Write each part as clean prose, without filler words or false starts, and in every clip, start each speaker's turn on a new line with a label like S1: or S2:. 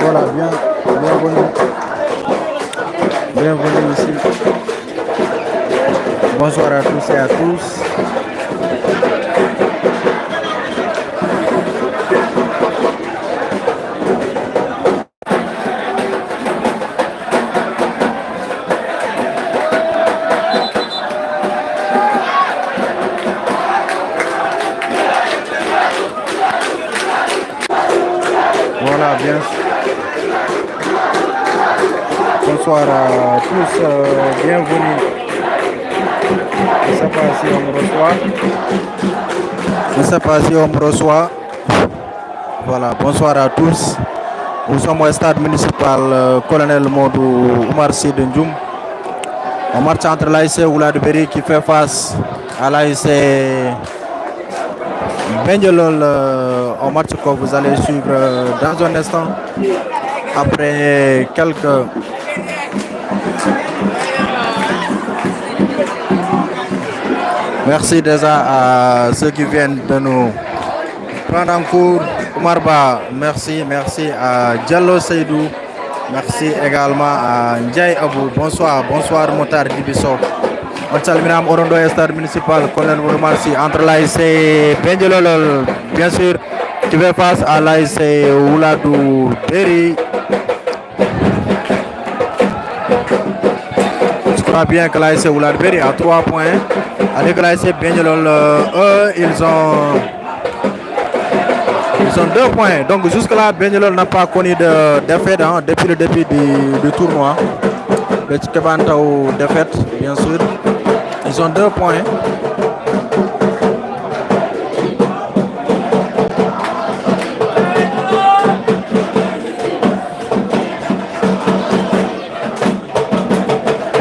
S1: Voilà, bienvenue, bienvenue ici. Bonsoir à tous et à tous. Voilà, bien. Bonsoir à tous, bienvenue. Je ne sais pas si on me reçoit. Je ne sais pas si on me reçoit. Voilà, bonsoir à tous. Nous sommes au stade municipal Colonel Modou Oumar Sy de Ndioum. On marche entre l'ASC Ouladberi qui fait face à l'ASC Benjelol. On marche que vous allez suivre dans un instant. Après quelques... Merci déjà à ceux qui viennent de nous prendre en cours. Oumarba, merci à Diallo Seydou, merci également à Ndiaye Abou, bonsoir Motar Dibiso. On salminam Orondo stade municipal Colonel Oumar Sy entre l'ASC Benjelol, bien sûr, qui fait face à l'ASC Ouladberi. Je crois bien que l'ASC Ouladberi a 3 points. Avec l'ASC Benjelol, eux, ils ont 2 points. Donc jusque-là, Benjelol n'a pas connu de défaite depuis le début du tournoi. Le Tchekebantao défaite, bien sûr. Ils ont 2 points.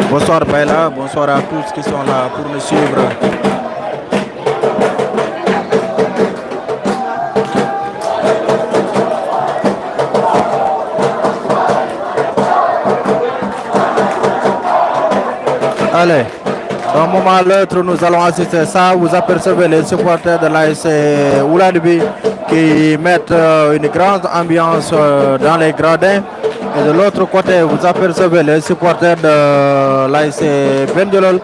S1: Bonsoir Baila, bonsoir à tous qui sont là pour nous suivre. Allez, d'un moment à l'autre, nous allons assister ça. Vous apercevez les supporters de l'ASC Ouladberi qui mettent une grande ambiance dans les gradins. Et de l'autre côté, vous apercevez les supporters de l'ASC Benjelol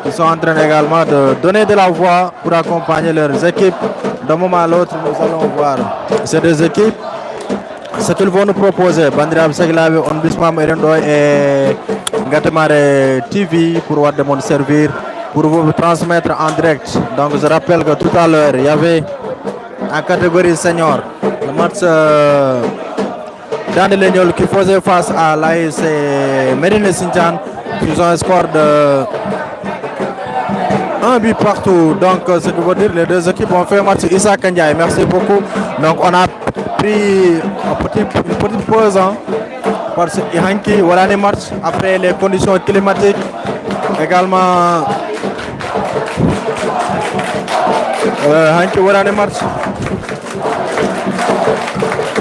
S1: qui sont en train également de donner de la voix pour accompagner leurs équipes. D'un moment à l'autre, nous allons voir ces deux équipes. Ce qu'ils vont nous proposer, Bandirab Seglavi, Onbispam Erendo et Gatemare TV pour voir de mon servir, pour vous transmettre en direct. Donc je rappelle que tout à l'heure, il y avait en catégorie senior le match dans Léniol qui faisait face à l'ASC Medina Sintian sur un score de 1 but partout. Donc ce qui veut dire les deux équipes ont fait un match. Issa Kandiaye, merci beaucoup. Donc on a pris une petite pause parce que Hanki voilà les matchs après les conditions climatiques également. Hanki voilà les matchs.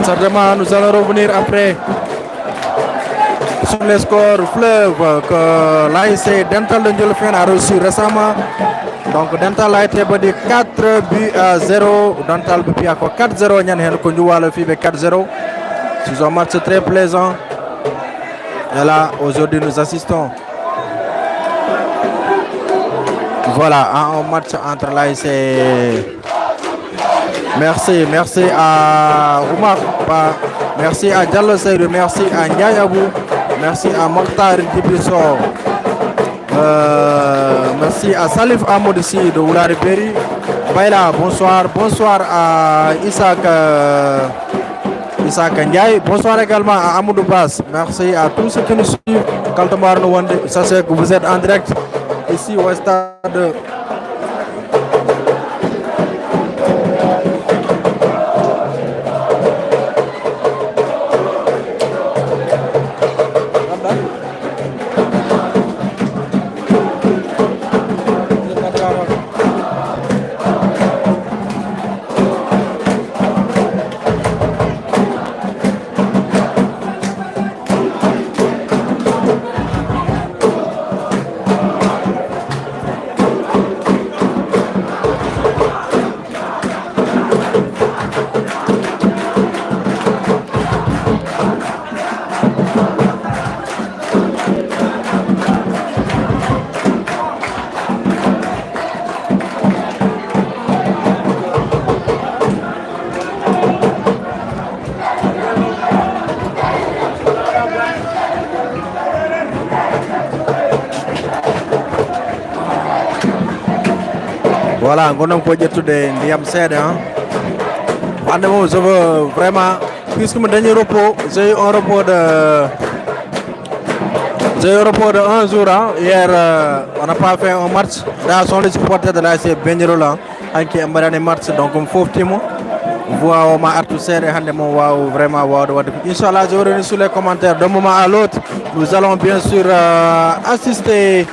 S1: Certainement, nous allons revenir après sur les scores fleuves que l'ASC Dental de Ndiolofène a reçu récemment. Donc Dental a été battu 4 buts à 0. Dental a 4-0. Nyan Konjouwa le FIB 4-0. C'est un match très plaisant. Et là, aujourd'hui, nous assistons. Voilà, à un match entre l'ASC. Merci à Oumar, merci à Diallo Seydou, merci à Ndiaye Abou, merci à Mokhtar Dibiso, merci à Salif Amoudissi de Ouladberi. Baila, bonsoir à Isaac Ndiaye, bonsoir également à Amoudou Bass, merci à tous ceux qui nous suivent. Kaltamar Nouwande, sachez que vous êtes en direct ici au stade. Voilà, gonam ko jettude ndiyam seede hein. Ande moom je veux vraiment, puisque mon dernier repos, j'ai eu un repos de un jour. Hein. Hier, on n'a pas fait un match. Là, sont les supporters de l'AC Benjelola qui ont un match. Donc, on faut timo. Voir ma artu serré, vraiment wow. Inch'Allah, je reviens sur les commentaires d'un moment à l'autre. Nous allons bien sûr assister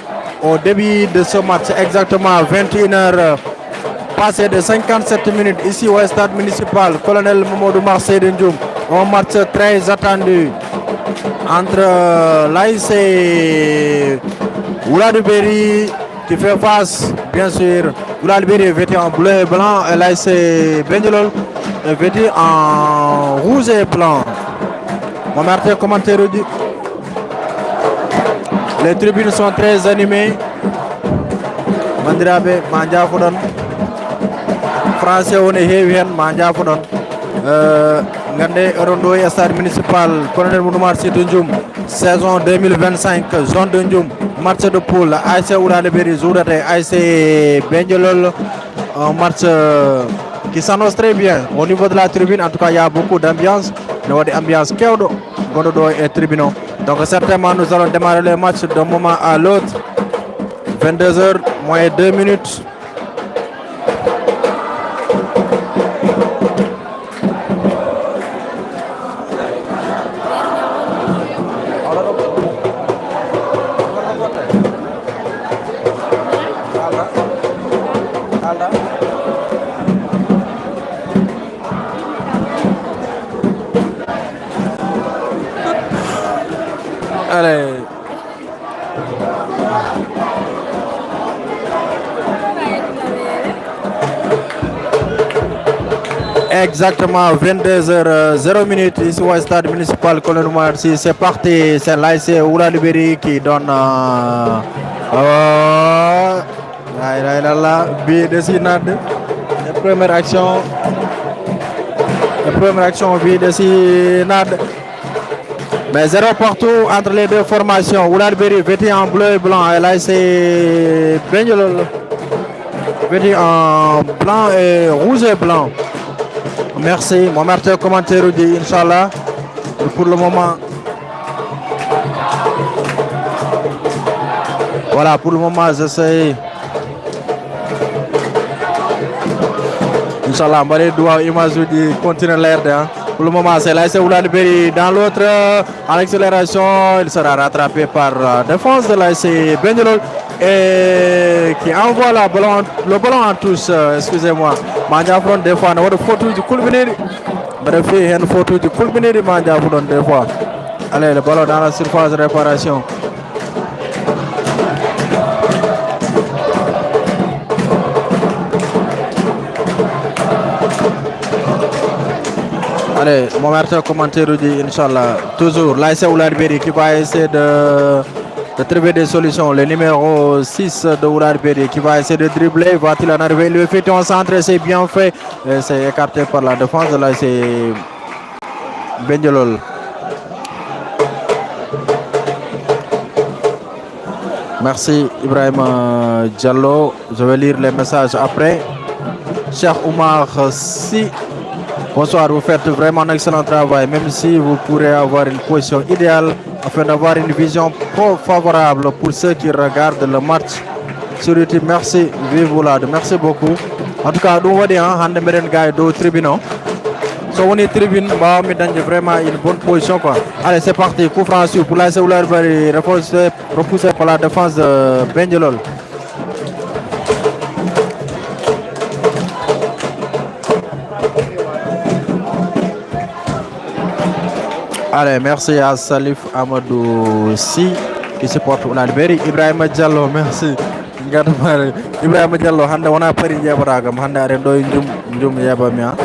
S1: au début de ce match, exactement à 21h. Passé de 57 minutes ici au stade municipal Colonel Mamadou Marseille de Ndioum. Un match très attendu entre l'AIC Ouladibéry qui fait face, bien sûr, Ouladibéry vêtu en bleu et blanc et l'AIC Benjelol vêtu en rouge et blanc. Mon martin commentaire dit les tribunes sont très animées. Mandirabe Manja Fodon. Français on est heavy Manja Fodon. Ngande Rondo stade municipal Colonel Mounouar Sidjoum saison 2025 zone de Ndioum match de poule ASC Ouladibéry Zourate ASC Benjelol, un match qui s'annonce très bien au niveau de la tribune. En tout cas il y a beaucoup d'ambiance, il y a des ambiances Kewdo Gododo et tribunaux. Donc certainement nous allons démarrer le match d'un moment à l'autre. 22h moins 2 minutes. Allez. Exactement 22h0 ici au stade municipal Colonel Marcy. C'est parti, c'est l'ASC Ouladibéry qui donne bi dessinade. La première action bi dessinade. Mais 0 partout entre les deux formations. Ouladibéry vêtu en bleu et blanc et l'ASC Benjelol vêtu en blanc et rouge et blanc. Merci, mon martyr commentaire dit Inch'Allah. Pour le moment, voilà, pour le moment, j'essaie. Inch'Allah, on doit imaginer de continuer l'air. Pour le moment, c'est l'ASC Ouladibéry. Dans l'autre, en accélération, il sera rattrapé par la défense de l'ASC Benjelol et qui envoie le ballon en touche. Excusez-moi. Manja Fron des fois, on a une photo du Kulbineri. Bref, il y a une photo du Kulbineri Manja Fron des fois. Allez, le ballon dans la surface de réparation. Allez, mon martin commentaire dit Inch'Allah. Toujours l'ASC Ouladibéry qui va essayer de trouver des solutions. Le numéro 6 de Ouladibéry qui va essayer de dribbler. Va-t-il en arriver? Il le fait en centre, c'est bien fait. C'est écarté par la défense de l'ASC Benjelol. Merci Ibrahim Diallo. Je vais lire les messages après. Cheikh Oumar Si. Bonsoir, vous faites vraiment un excellent travail, même si vous pourrez avoir une position idéale afin d'avoir une vision favorable pour ceux qui regardent le match sur YouTube. Merci, vive Oulad, merci beaucoup. En tout cas, nous voyons que tribunal. So on est tribune, vraiment une bonne position quoi. Allez, c'est parti, coup franc pour l'ASC Ouladibéry repoussé par la défense de Benjelol. Allez, merci à Salif Amadou Si qui supporte Ouladibéry. Ibrahim Diallo, merci. Ibrahim Diallo, on a pris Yabragam, on a Ndum Yabamia.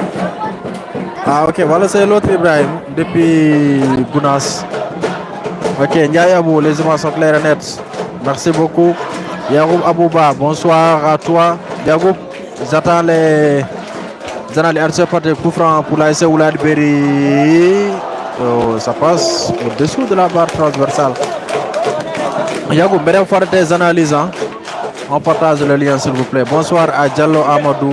S1: Ah, ok, voilà, c'est l'autre Ibrahim depuis Gounas. Ok, Ndiaye Abou, les images sont claires et nettes. Merci beaucoup. Yagoub Abouba, bonsoir à toi. Yagoub, j'attends les RC Parté coup franc pour l'ASC Ouladibéry. Ça passe au-dessous de la barre transversale. Yagoub, bien faire des analyses. Hein? On partage le lien s'il vous plaît. Bonsoir à Diallo Amadou.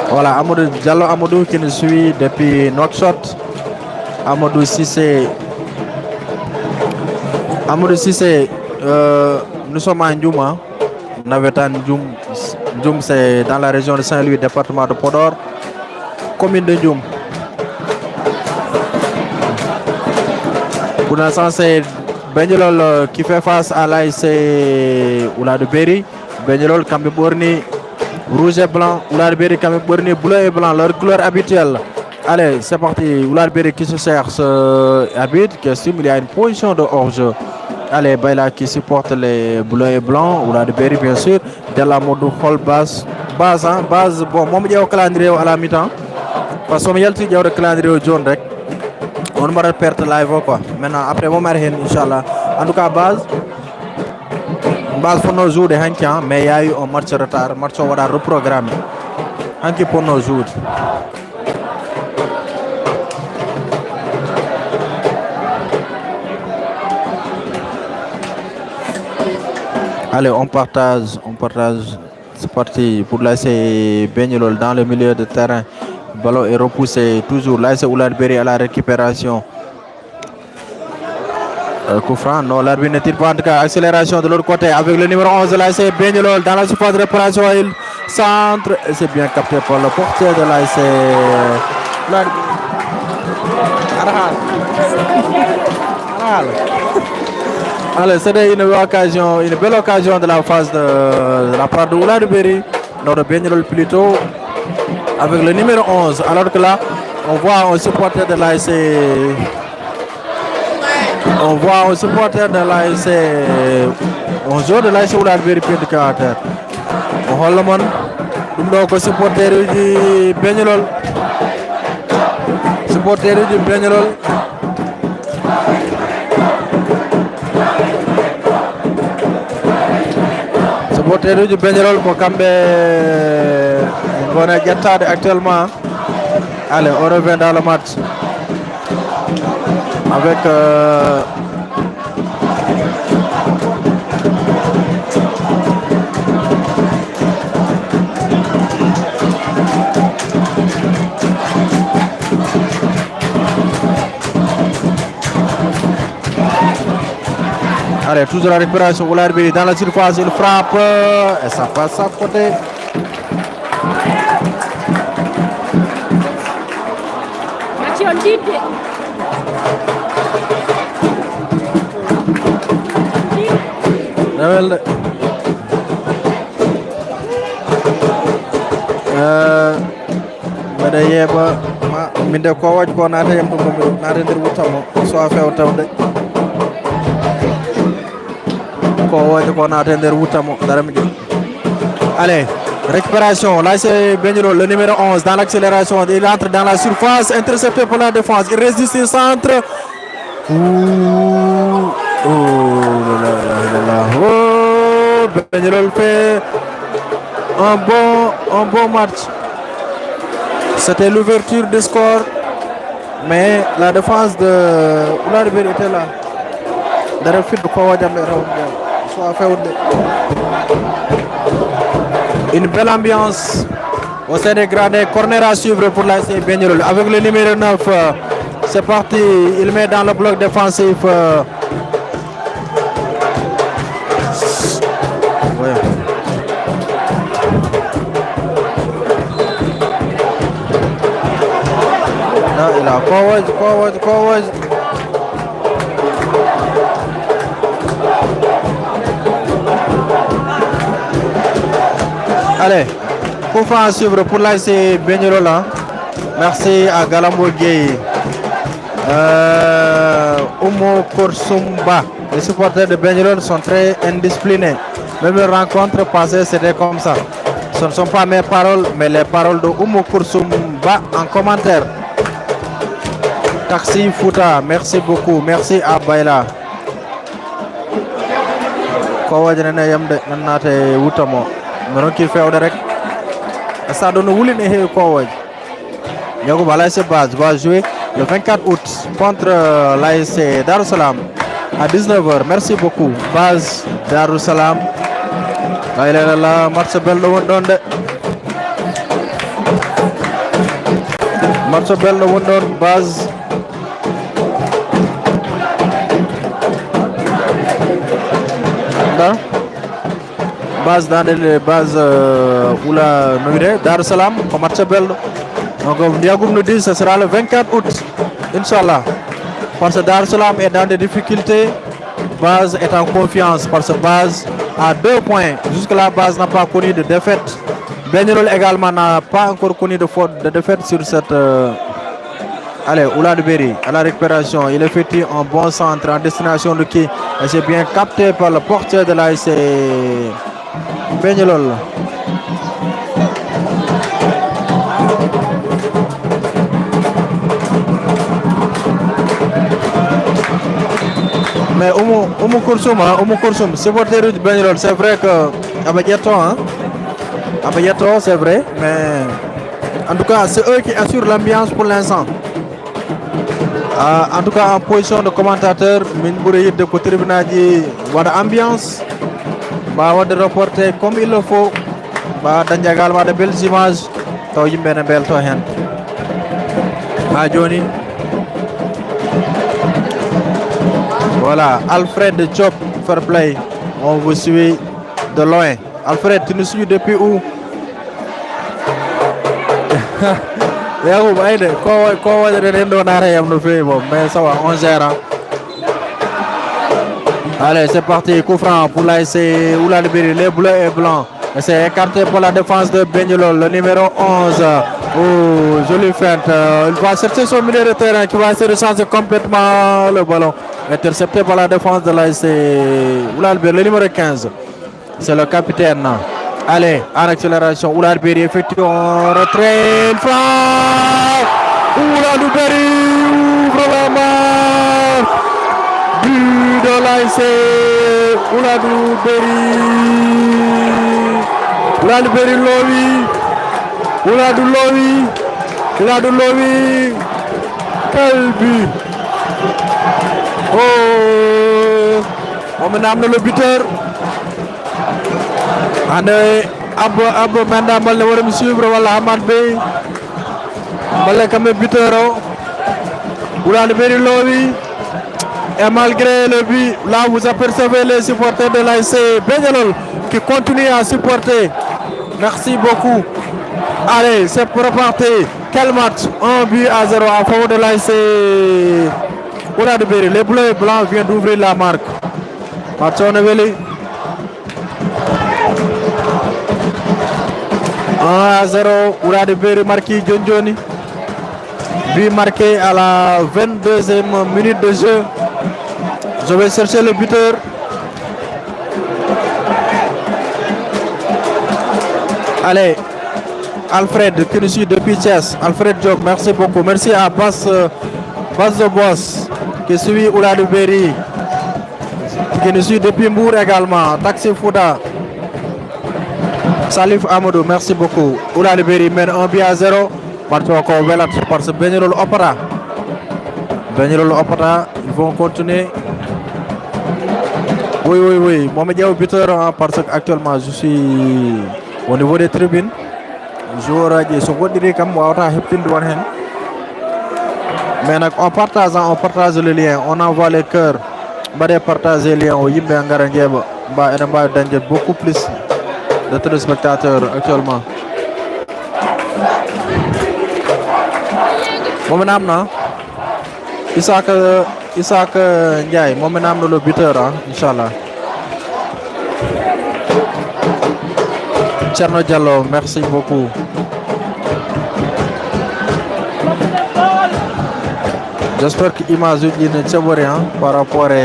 S1: Voilà, Diallo Amadou qui nous suit depuis Nouakchott. Amadou Cissé. Nous sommes à Ndjoum. Navetan Ndjoum, c'est dans la région de Saint-Louis, département de Podor, commune de Ndjoum. Pour l'instant, c'est Benjelol qui fait face à l'ASC Oula de Berry. Benjelol, Kambi rouge et blanc. Oula de Berry, Kambi bleu et blanc, leur couleur habituelle. Allez, c'est parti. Oula de Berry qui se cherche habite, qui estime il y a une position de hors-jeu. Allez, Baila qui supporte les bleus et blancs. Oula de Berry, bien sûr. De la mode hall base. Base, bon, moi, je vais au calendrier à la mi-temps. Parce que je vais au calendrier jaune. On va perdre live quoi. Maintenant, après, on va Inch'Allah. En tout cas, base pour nos jours de Hankian, mais il y a eu un match retard. Match on va reprogrammer. Hanki pour nos jours. Allez, on partage. C'est parti pour laisser Benjelol dans le milieu de terrain. Le ballon est repoussé toujours. Là, c'est Oula de Berry à la récupération. Koufran, non, l'arbitre ne tire pas en tout cas. Accélération de l'autre côté avec le numéro 11 là, c'est Benjelol dans la surface de réparation. Il centre et c'est bien capté par le portier de l'ASC. Allez, c'était une belle occasion de la phase de la part de Oula de Berry. Non, de Benjelol plutôt avec le numéro 11. Alors que là, on voit un supporter de l'ASC. On voit un supporter de l'ASC. On joue de l'ASC Oula de Berry pied de caractère. On voit le monde. Donc, supporter du Benjelol. Supporter du Benjelol. Supporter du Benjelol pour Camber. On est guetté actuellement. Allez, on revient dans le match. Avec allez, toujours la récupération pour l'arbitre dans la surface, il frappe et ça passe à côté. Mada yeba minde ko waj ko naata yam to naata nder wutamo so a few tawde ko waj ko naata nder wutamo dara mi allez, récupération là c'est Benjelol, le numéro 11 dans l'accélération, il entre dans la surface, intercepté par la défense, il résiste au centre. Benjelol fait un bon match. C'était l'ouverture du score, mais la défense de Oula de Berry était là. Dara fit ko wajam soit fait une belle ambiance au sein des gradés. Corner à suivre pour l'ASC Benjelol avec le numéro 9. C'est parti, il met dans le bloc défensif. Là, il a forward. Allez, coup franc à suivre pour l'ASC Benjelol. Merci à Galambo Gueye. Oumo Korsumba. Les supporters de Benjelol sont très indisciplinés. Même les rencontres passées, c'était comme ça. Ce ne sont pas mes paroles, mais les paroles de Oumo Korsumba en commentaire. Taxi Fouta, merci beaucoup. Merci à Baila. Kowajane yamde nanate wutamo. Non qu'il fait direct. Ça donne Wouline et Kowaj. Yago Balaïs Baz va jouer le 24 août contre l'ASC Darussalam à 19h. Merci beaucoup. Baz Darussalam. La ilaha illallah, match bello wondonde. Match bello wondon base. Base dans les bases Oula Noire, Dar Salam, comme match bello. Donc Diagoum nous dit que ce sera le 24 août, Inch'Allah. Parce que Dar Salam est dans des difficultés, Base est en confiance parce que Base a 2 points. Jusque-là, Base n'a pas connu de défaite. Benirol également n'a pas encore connu de défaite sur cette... Allez, Oula de Berry à la récupération. Il effectue un bon centre en destination de qui? Et c'est bien capté par le porteur de l'ASC Benirol. Mais Oumou Koursoum, supporter de Benirol, c'est vrai que Abayato, c'est vrai, mais en tout cas, c'est eux qui assurent l'ambiance pour l'instant. En tout cas, en position de commentateur, Minbouri de côté de ambiance, de reporter comme il le faut, il également de belles images, Johnny. Voilà, Alfred Diop, fair play. On vous suit de loin. Alfred, tu nous suis depuis où? Mais ça va, on gère. Allez, c'est parti. Coup franc pour l'ASC Oula de Berry, les bleus et blancs. C'est écarté pour la défense de Benirol, le numéro 11. Oh, jolie feinte. Il va chercher son milieu de terrain qui va essayer de changer complètement le ballon. Intercepté par la défense de l'ASC Oula de Berry, le numéro 15. C'est le capitaine. Allez, en accélération, Oula de Berry effectue un retrait. Une frappe. Oula de Berry ouvre la marque. But de l'ASC Oula de Berry. Oula de Berry Lowi. Oula de Lowi. Oula de Lowi. Quel but. Oh, on me nomme le buteur. Abou Menda Mal ne me suivre wala Hamad Bey. Mal comme buteur. Oula de Berry Lowi. Et malgré le but, là vous apercevez les supporters de l'ASC Benirol qui continuent à supporter. Merci beaucoup. Allez, c'est pour repartir. Quel match? 1 but à 0 en faveur de l'ASC Oula de Berry. Les bleus et blancs viennent d'ouvrir la marque. Match on est 1 à 0. Oula de Berry marqué John Johnny. But marqué à la 22e minute de jeu. Je vais chercher le buteur. Allez, Alfred qui nous suit depuis Thiès. Alfred Diop, merci beaucoup. Merci à Bas de Boss qui suit Oula de Berry. Qui nous suit depuis Mbour également. Taxi Fouda. Salif Amadou, merci beaucoup. Oula de Berry mène 1 but à 0. Partout encore Velat par ce Benirol Opera. Benirol Opera, ils vont continuer. Oui. Moi, je suis buteur parce qu'actuellement, je suis au niveau des tribunes. Je suis mais en partage le lien, on envoie les cœurs. On partage les liens au Yimbe Angarangeba. Beaucoup plus de téléspectateurs actuellement. Moi, Isaac Ndiaye, moi le buteur, Inch'Allah. Tcherno Diallo, merci beaucoup. J'espère que l'image est rien par rapport à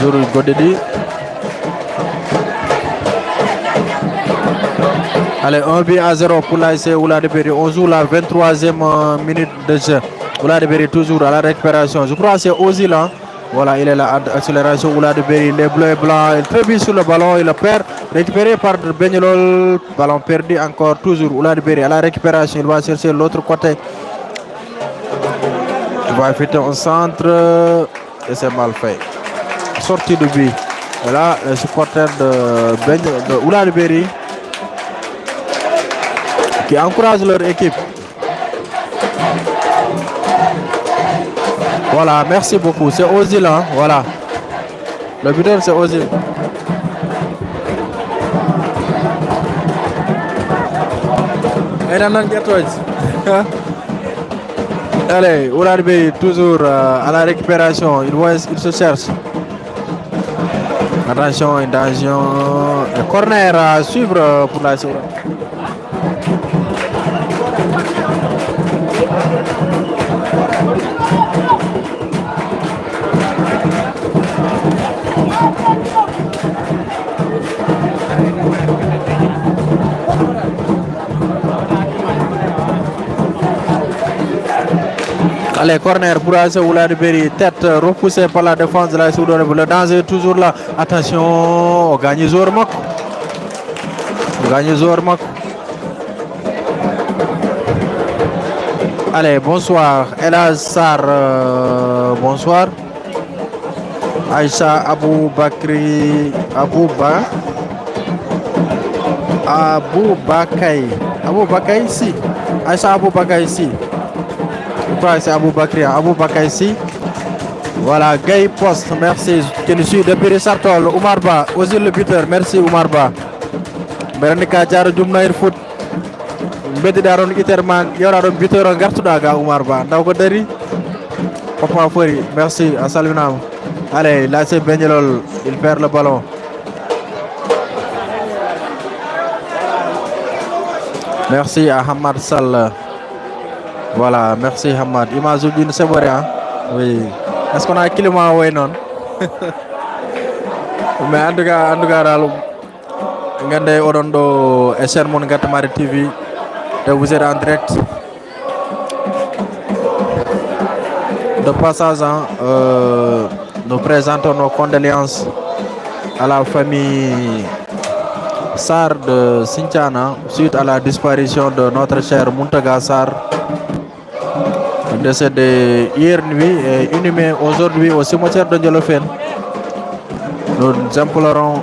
S1: Jourou Godedi. Allez, 1 but à 0 pour l'ASC Oula de Berry. On joue la 23e minute de jeu. Oula de Berry toujours à la récupération. Je crois que c'est Ozil là. Voilà, il est là, accélération Oula de Berry. Les bleus et blancs, il très bien sur le ballon, il le perd. Récupéré par Benirol. Ballon perdu encore, toujours Oula de Berry à la récupération. Il va chercher l'autre côté. Il va effectuer un centre et c'est mal fait. Sortie de but. Et là, les supporters de Ouladiberi qui encouragent leur équipe. Voilà, merci beaucoup. C'est Ozil, hein? Voilà. Le buteur, c'est Ozil. Allez, Ouladiberi toujours à la récupération. Il se cherche. Attention, corner à suivre pour la seconde. Allez, corner pour AS Ouladiberi, tête repoussée par la défense de la Soudan. Le danger est toujours là. Attention, on gagne Zormak. Allez, bonsoir. Elhaj Sarr, bonsoir. Aïcha Aboubakri, Aboubakay, si. Aïcha Aboubakay, si. Je crois que c'est Aboubakay, si. Voilà, Gay Post, merci. Qui nous suit depuis Richard Toll. Oumar Ba, Ozil le buteur, merci Oumar Ba. Berenika Diarra Dioumnair Foot. Mbedi daron Iterman, yoraron buteur gartuda ga Oumar Ba. Ndaw ko dari. Papa Fori, merci à Salvinam. Allez, là c'est Benyelol, il perd le ballon. Merci à Hamad Sall. Voilà, merci Hamad. Image d'une Séboré, hein? Oui. Est-ce qu'on a un climat ou non? Mais en tout cas, regardez Orondo et Sermon Gatamari TV. Et vous êtes en direct. De passage, nous présentons nos condoléances à la famille Sarr de Sinthiana suite à la disparition de notre cher Muntaga Sarr, décédé hier nuit et inhumé aujourd'hui au cimetière de Ndiolofène. Nous implorons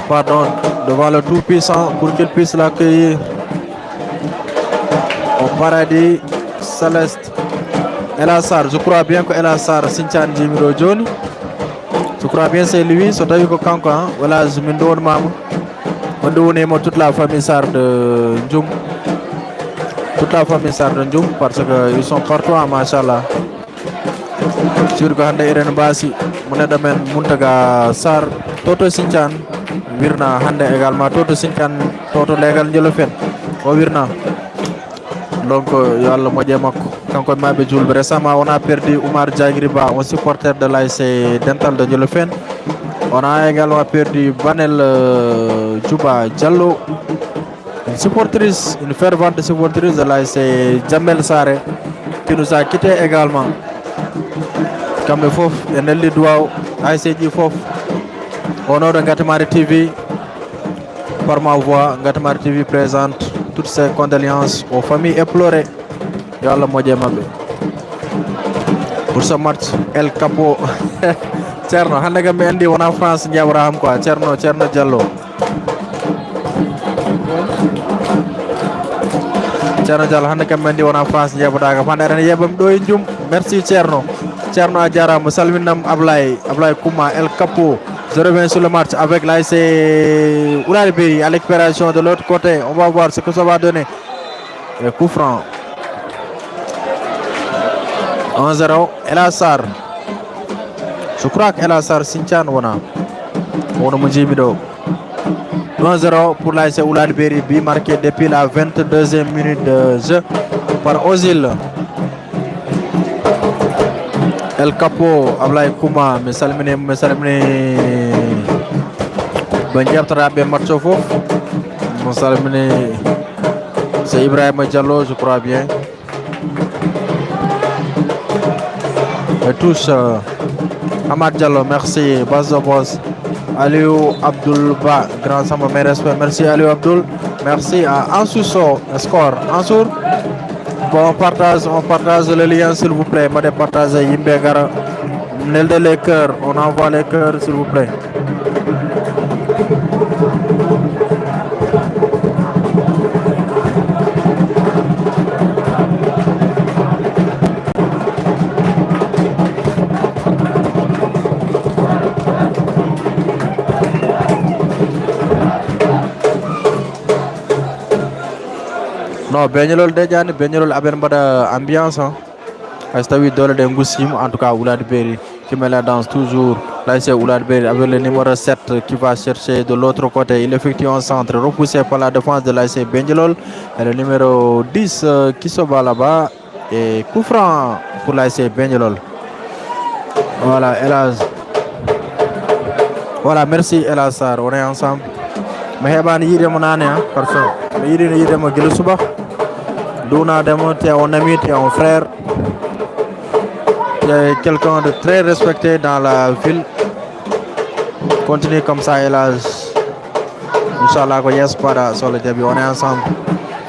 S1: pardon devant le Tout-Puissant pour qu'il puisse l'accueillir au paradis céleste. Elhaj Sarr, je crois bien que Elhaj Sarr Sinthiane Jimiro Joni. Je crois bien c'est lui, c'est lui qui a voilà, je me donne maman. On donne toute la famille Sarr de Ndjoum. Toute la famille Sarr de Ndjoum parce qu'ils sont partout à Machallah. Sur Gande Irene Basi, Mounadamen Muntaga Sarr, Toto Sinthiane, Virna Hande également, Toto Sinthiane, Toto Legal Ndiolofène, Virna. Donc, Yalla Modjemako, quand récemment, on a perdu Oumar Diagriba, un supporter de l'ASC Dental de Ndiolofène. On a également perdu Banel Djouba Diallo, une fervente supportrice de l'ASC Jamel Sare, qui nous a quittés également. Comme Fof, Nelly Douao, ASC Fof, au nom de Ngatamari TV, par ma voix, Ngatamari TV présente toutes ses condoléances aux familles éplorées. Yalla Modjemako. Pour ce match, El Capo. Cerno, hande kam ɓe andi wona France jawraham quoi. Cerno Diallo. Cerno Diallo hande kam ɓe andi wona France jawraham. Hande aɗa yeɓam ɗo e Ndioum. Merci Cerno a jarama. Salminam Ablaye Kouma El Capo. Je reviens sur le match avec l'ASC Ouladiberi à l'expiration de l'autre côté. On va voir ce que ça va donner. Le coup franc. 1-0. Elhaj Sarr. Je crois qu'Elhaj Sarr Sinthiane wana. On me dit 1-0 pour l'ASC Ouladiberi, but marqué depuis la 22e minute de jeu par Ozil. El Capo Ablaye Kouma mi salmini ɓe jeftoraɓe match o fof. Mo salmini c'est Ibrahima Diallo, je crois bien. Et tous Hamad Diallo, merci. Bazo Boss, Aliou Abdoul Ba, grand sama, mes respects. Merci Aliou Abdoul. Merci à Ansousso, score. Ansour, bon, on partage le lien s'il vous plaît. M'a départagé Yimbe Gara. Nel de les cœurs, on envoie les cœurs s'il vous plaît. non beñolol de jani beñolol aben bada ambiance hay so tawi dole de gussima en tout cas Oulad Beri qui met la danse toujours là c'est Oulad Beri avec le numéro 7 qui va chercher de l'autre côté, il effectue un centre repoussé par la défense de l'AC Benjelol et le numéro 10 qui se bat là-bas et coup franc pour l'AC Benjelol. Voilà Elaz, voilà merci Elaz Sarr, on est ensemble mi heɓani yiidemo nane par ce mi yiɗino yiidemo guila suba dunademo te on ami te on frère, quelqu'un de très respecté dans la ville. Continue comme ça Elaz, Inch'Allah ko yes para sur le début, on est ensemble.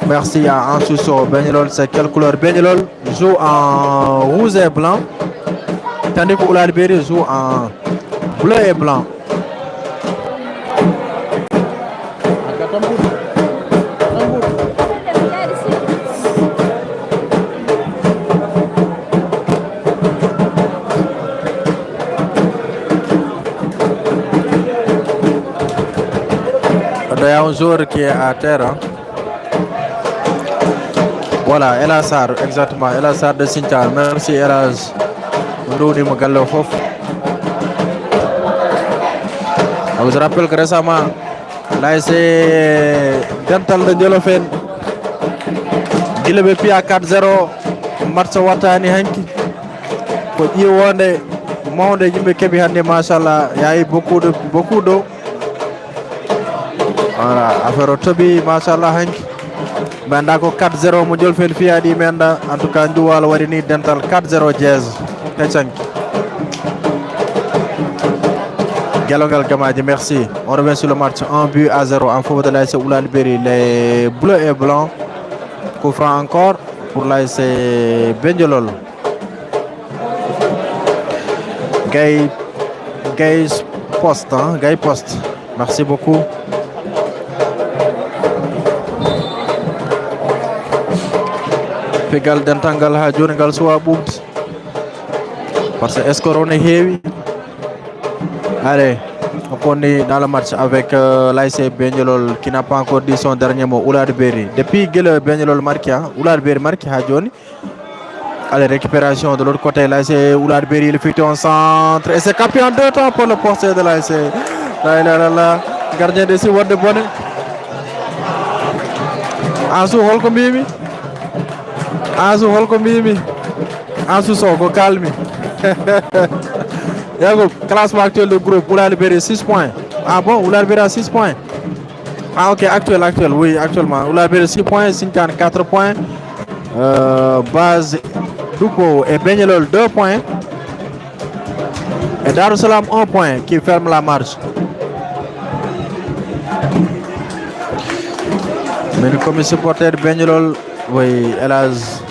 S1: Merci à Ansousso. Benjelol c'est quelle couleur? Benjelol joue en rouge et blanc tandis que Oulad Beri joue en bleu et blanc. Il y a un joueur qui est à terre. Hein. Voilà, Elaz Sarr, exactement. Elaz Sarr de Sintian. Merci Elaz. Je vous rappelle que récemment, l'ASC Dental de Ndiolofène, il est à 4-0. Match Watani Hanki. Pour y aller, monde Jimbe Kebi Hande, machallah, il y a eu beaucoup d'eau. Voilà, affaire au Tobi, machallah Hanki. Banda ko 4-0 mo jol fel fiadi menda en tout cas nduwal warini Dental 4-0 jazz Kachanki. Galongal Gamaji, merci. On revient sur le match 1-0 en faveur de l'ASC Oulad Beri. Les bleus et blancs. Coup franc encore pour l'ASC Benjelol. Gay Post, hein? Gay Post. Merci beaucoup. Pégal dentangal ha jonigal soa boubti parce que score on est heavy. Allez, on est dans le match avec l'ASC Benjelol qui n'a pas encore dit son dernier mot. Oulad Beri. Depuis que le Benjelol marque, Oulad Beri marque ha joni. Allez, récupération de l'autre côté, l'ASC Oulad Beri, il fait un centre et c'est capé en 2 temps pour le portier de l'ASC. La gardien de Siwad de Bonne. Ansou holko mbimi. Ansou holko mbimi. Ansou Soko calme. Yago, classement actuel du groupe, Oulad Beri 6 points. Ah bon, Oulad Beri a 6 points. Ah ok, actuel, oui, actuellement. Oulad Beri 6 points, Sintian 4 points. Base Douko et Benjelol 2 points. Et Darussalam 1 point qui ferme la marche. Mais comme supporter de Benjelol, oui, Elaz.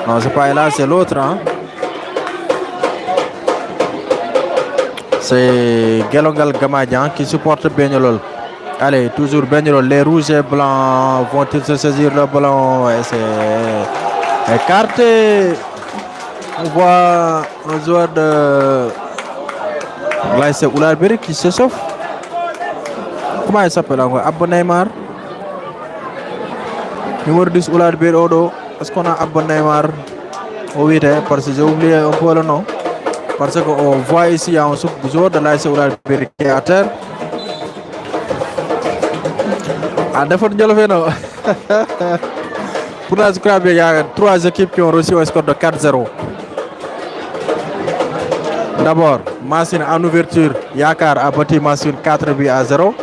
S1: Non, c'est pas Elaz, c'est l'autre. Hein? C'est Gelongal Gamadjan qui supporte Benjelol. Allez, toujours Benjelol. Les rouges et blancs vont-ils se saisir le ballon? C'est écarté. On voit un joueur de l'ASC Oulad Beri qui se sauve. Comment il s'appelle encore? Abou Neymar. Numéro 10 Oulad Beri Odo. Est-ce qu'on a Abou Neymar? Oui, parce que j'ai oublié un peu le nom. Parce qu'on voit ici il y a un joueur de l'ASC Oulad Beri qui est à terre. Ah, d'abord, pour la Scrabble, il y a 3 équipes qui ont reçu un score de 4-0. D'abord, Massine en ouverture, Yakar a battu Massine 4 buts à 0.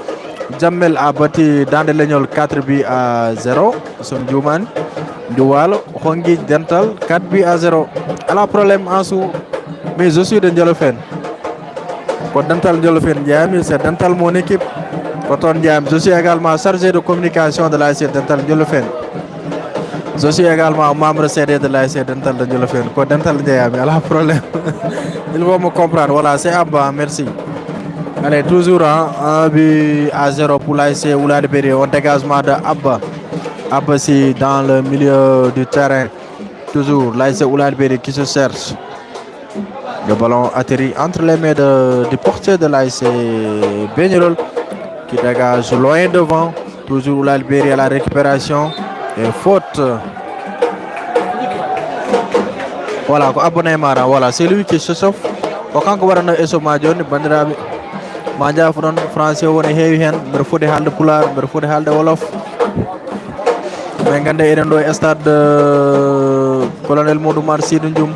S1: Jamel a battu Dandelegnol 4 buts à 0. Son Djouman, Doual, Hongi Dental 4 buts à 0. Elle a problème en sous, mais je suis de Ndiolofène. Pour Dental Ndiolofène, c'est Dental mon équipe. Je suis également chargé de communication de l'ASC Dental Ndiolofène. Je suis également membre CD de l'ASC Dental de Ndiolofène. Dental Ndiayami, elle a un problème. Ils vont me comprendre. Voilà, c'est Abba, merci. Allez, toujours hein, 1 but à 0 pour l'ASC Oulad Berry. Un dégagement de Abba. Abba, c'est dans le milieu du terrain. Toujours l'ASC Oulad Berry qui se cherche. Le ballon atterrit entre les mains du portier de l'ASC Begnolol qui dégage loin devant. Toujours Oulad Berry à la récupération. Et faute. Voilà, abonné Mara. Voilà, c'est lui qui se chauffe. Quand on voit eso majoni bandiraɓe ma jafo ɗon français woni heewi hen mbeɗa foti haalde pulaar mbeɗa foti haalde wolof min gande eɗen ɗo e stade colonel Moudoumar Sidou Dioum.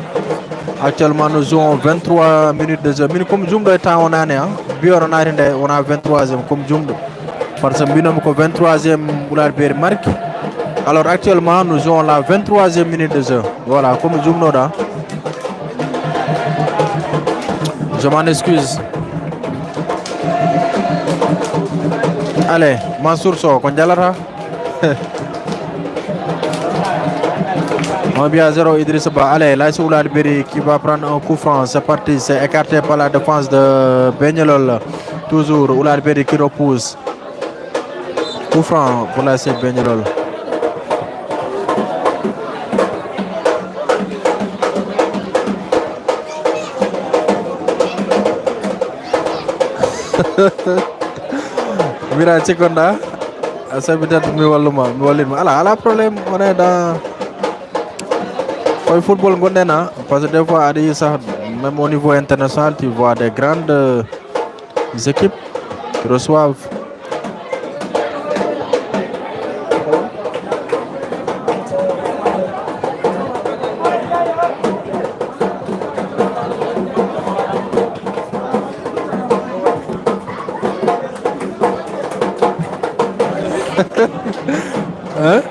S1: Actuellement nous jouons 23 minutes de jeu min comme jumɗo e temps o nane biyoro naati nde wona 23e comme jumɗo par ce que mbinomi ko 23e Oulad Berry marque. Alors actuellement nous jouons la 23e minute de jeu. Voilà comme jumnoɗa. Je m'en excuse. Allez, Mansour Sow, qu'on jalata. 1 but à 0 Idriss Ba. Allez, l'ASC Oulad Berry qui va prendre un coup franc. C'est parti, c'est écarté par la défense de Begnolol. Toujours Oulad Berry qui repousse. Coup franc pour l'ASC Begnolol. Mira Chikonda, ça peut-être mi walluma ala ala problème on est dans le football gondena parce que des fois adi ça même au niveau international tu vois des grandes équipes qui reçoivent hein?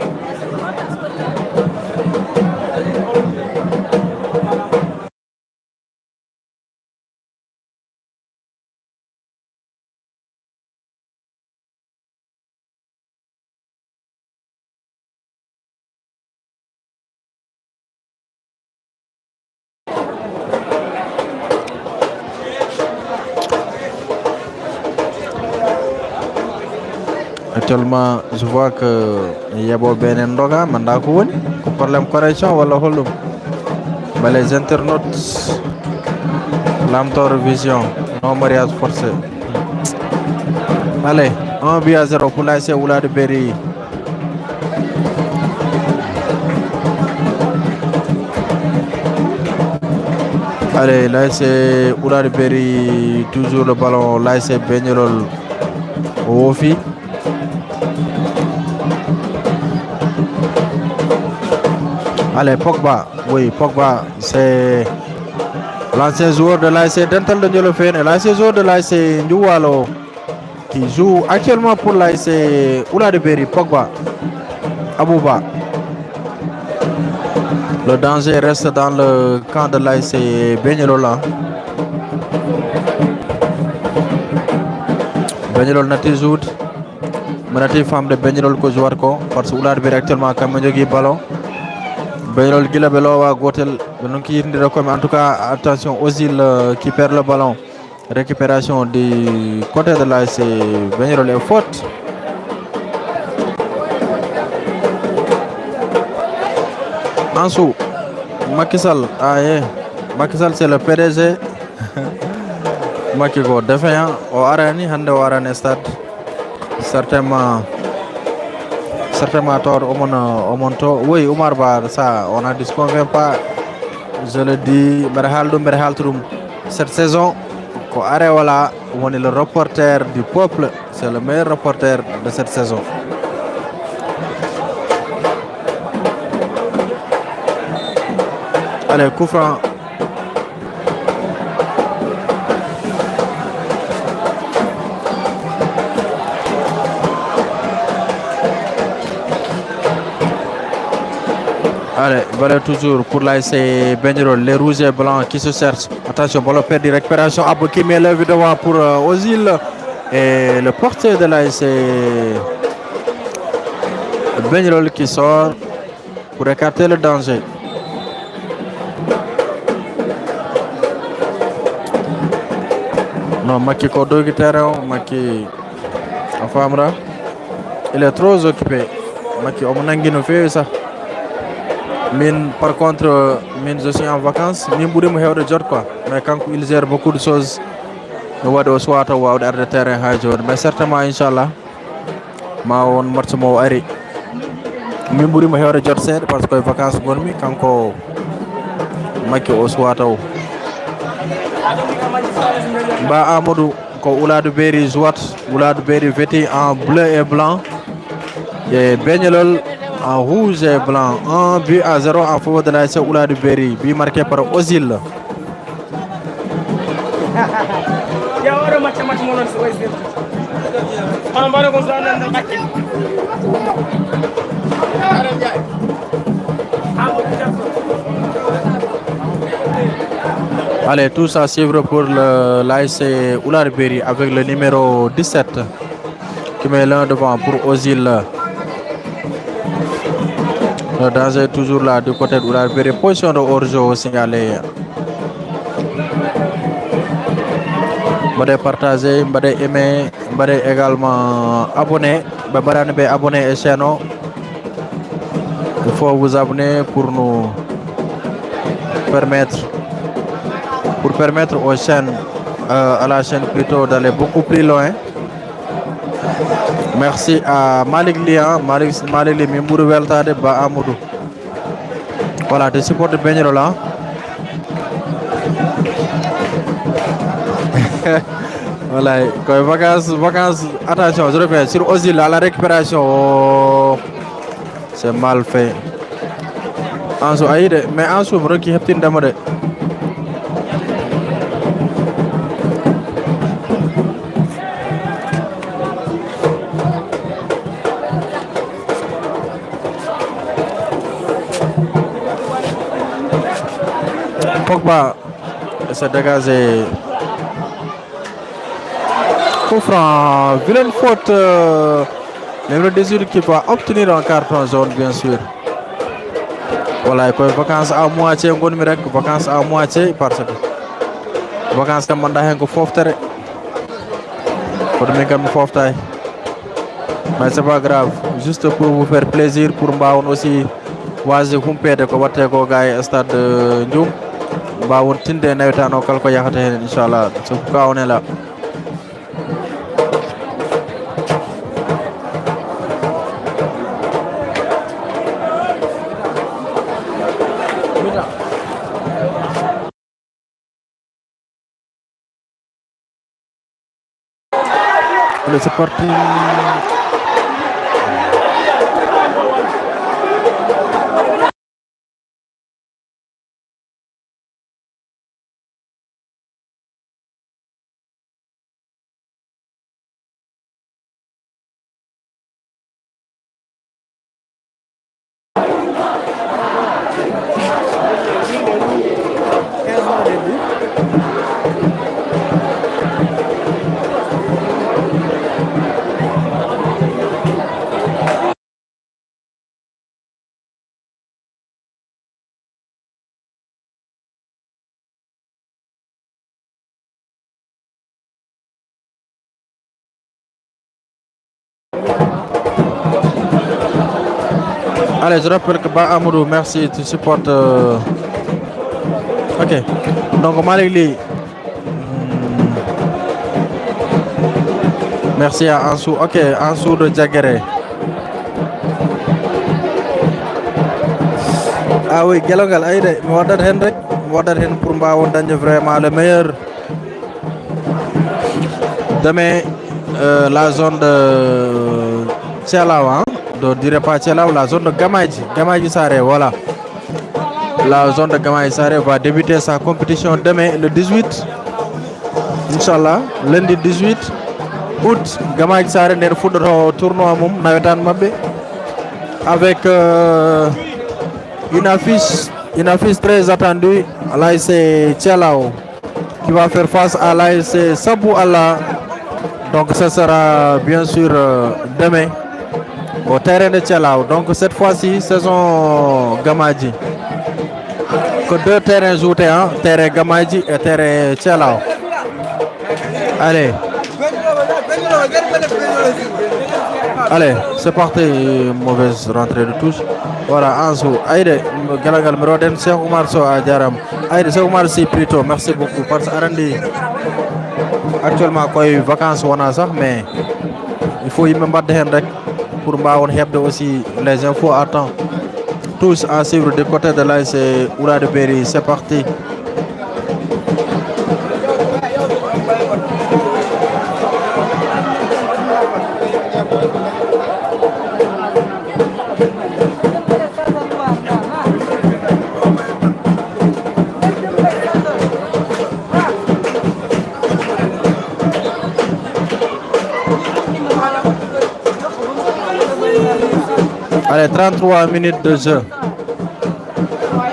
S1: Actuellement, je vois que Yabo Benendoga, Mandakoun, problème correction, voilà, mais les internautes, l'Amtor Vision, non mariage forcé. Allez, 1 but à 0 pour l'ASC Oulad Berry. Allez, l'ASC Oulad Berry, toujours le ballon, l'ASC Begnolol au Ofi. Allez, Pogba, oui, Pogba, c'est l'ancien joueur de l'ASC Dental de Ndiolofène et l'ancien joueur de l'ASC Ndioualo qui joue actuellement pour l'ASC Oulad Berry. Pogba, Abouba. Le danger reste dans le camp de l'ASC Begnolol. Begnolol nati jout, menati femme de Begnolol ko joueur ko parce que Oulad Berry actuellement kam jogi ballon. Begnolol gila belowa gotel non ki yirndira ko en tout cas attention Ozil qui perd le ballon. Récupération du côté de l'ASC Begnolol est faute. Ansou Macky Sall Macky Sall c'est le PDG Macky go défaillant o arani hande o arani stade certainement tort omon to oui Oumar Ba ça on a disconvient pas je le dis mbeɗa haaldum mbeɗa haltudum cette saison ko Areola woni le reporter du peuple, c'est le meilleur reporter de cette saison. Allez, coup franc. Allez, voilà toujours pour l'ASC Begnolol, les rouges et blancs qui se cherchent. Attention, ballon perdu, récupération. Abou qui met l'œuvre devant pour Ozil. Et le portier de l'ASC Begnolol qui sort pour écarter le danger. Non, Maki Kodo qui terrain, Maki Afamra. Il est trop occupé. Maki Omonangi no fait ça. Min, par contre, min, je suis en vacances. Min boudé mo hewde jot quoi. Mais quand il gère beaucoup de choses, no wadi o swata wawde arde terrain ha joni. Mais certainement inchallah ma won match mo ari. Min boudé mo hewde jot seede parce que vacances gonmi kanko Maki o swata o. Ba Amadou ko Oulade Berry jouat, Oulade Berry vêtu en bleu et blanc. Et Benyelol en rouge et blanc. 1-0 en faveur de l'AS Oulade Berry. But marqué par Ozil. Allez, tous à suivre pour l'AS Oulade Berry avec le numéro 17 qui met l'un devant pour Ozil. Le danger est toujours là du côté de Oulade Berry. Position de hors-jeu signalée. Mbadé partagé, mbadé aimé, mbadé également abonné. Mbadé abonné et chaîne. Il faut vous abonner pour nous permettre aux chaînes, à la chaîne plutôt d'aller beaucoup plus loin. Merci à Malik Lian, Malik Mimbourou Veltade Ba Amoudou. Voilà, des supports de Benyero là. Voilà, quand vacances, attention, je répète, sur Ozil à la récupération. Oh, c'est mal fait. Ansu Aïde, mais Ansu Mroki Heptin Damode. Pogba s'est dégagé. Coup franc, vilaine faute. Numéro 18 qui va obtenir un carton jaune, bien sûr. Voilà, il vacances à moitié, vacances à moitié parce que vacances comme on a un foftere. Pour me comme foftaille. Mais c'est pas grave, juste pour vous faire plaisir, pour moi aussi. Wazi humpede ko watte ko gaay stade Ndioum ba won tinde nawtano kala ko yahata hen inchallah so ka on est là. C'est parti. Allez, je rappelle que Ba Amoudou, merci, tu supportes. Ok, donc Malik Ly. Merci à Ansou. Ok, Ansou de Diaguéré. Ah oui, Gelongal, aïe, Mouadad Hendrik. Mouadad Hendrik pour Mba Wondagne vraiment le meilleur. Demain, la zone de Tchalawa, hein? Je ne dirais pas Tchalawa, la zone de Gamadji Saré, voilà. La zone de Gamadji Saré va débuter sa compétition demain, le 18. Inch'Allah, lundi 18 août, Gamadji Saré n'est pas au tournoi Navetan Mabé avec une affiche très attendue à l'AS Tchalao qui va faire face à l'AS Sabou Allah. Donc ce sera bien sûr demain au terrain de Tchalao. Donc cette fois-ci, saison Gamadji. Que deux terrains joués, hein, terrain Gamadji et terrain Tchalao. Allez. Allez, c'est parti. Mauvaise rentrée de touche. Voilà, Ansu. Aïe, Galagal Meroden, Cheikh Oumar Sow à Djaram. Aïe, Cheikh Oumar Sy plutôt. Merci beaucoup. Parce que Arandi, actuellement, quoi, vacances, on a ça, mais il faut y me battre pour m'avoir aussi les infos à temps. Tous à suivre du côté de l'AS Oula de Berry. C'est parti. Allez, 33 minutes de jeu.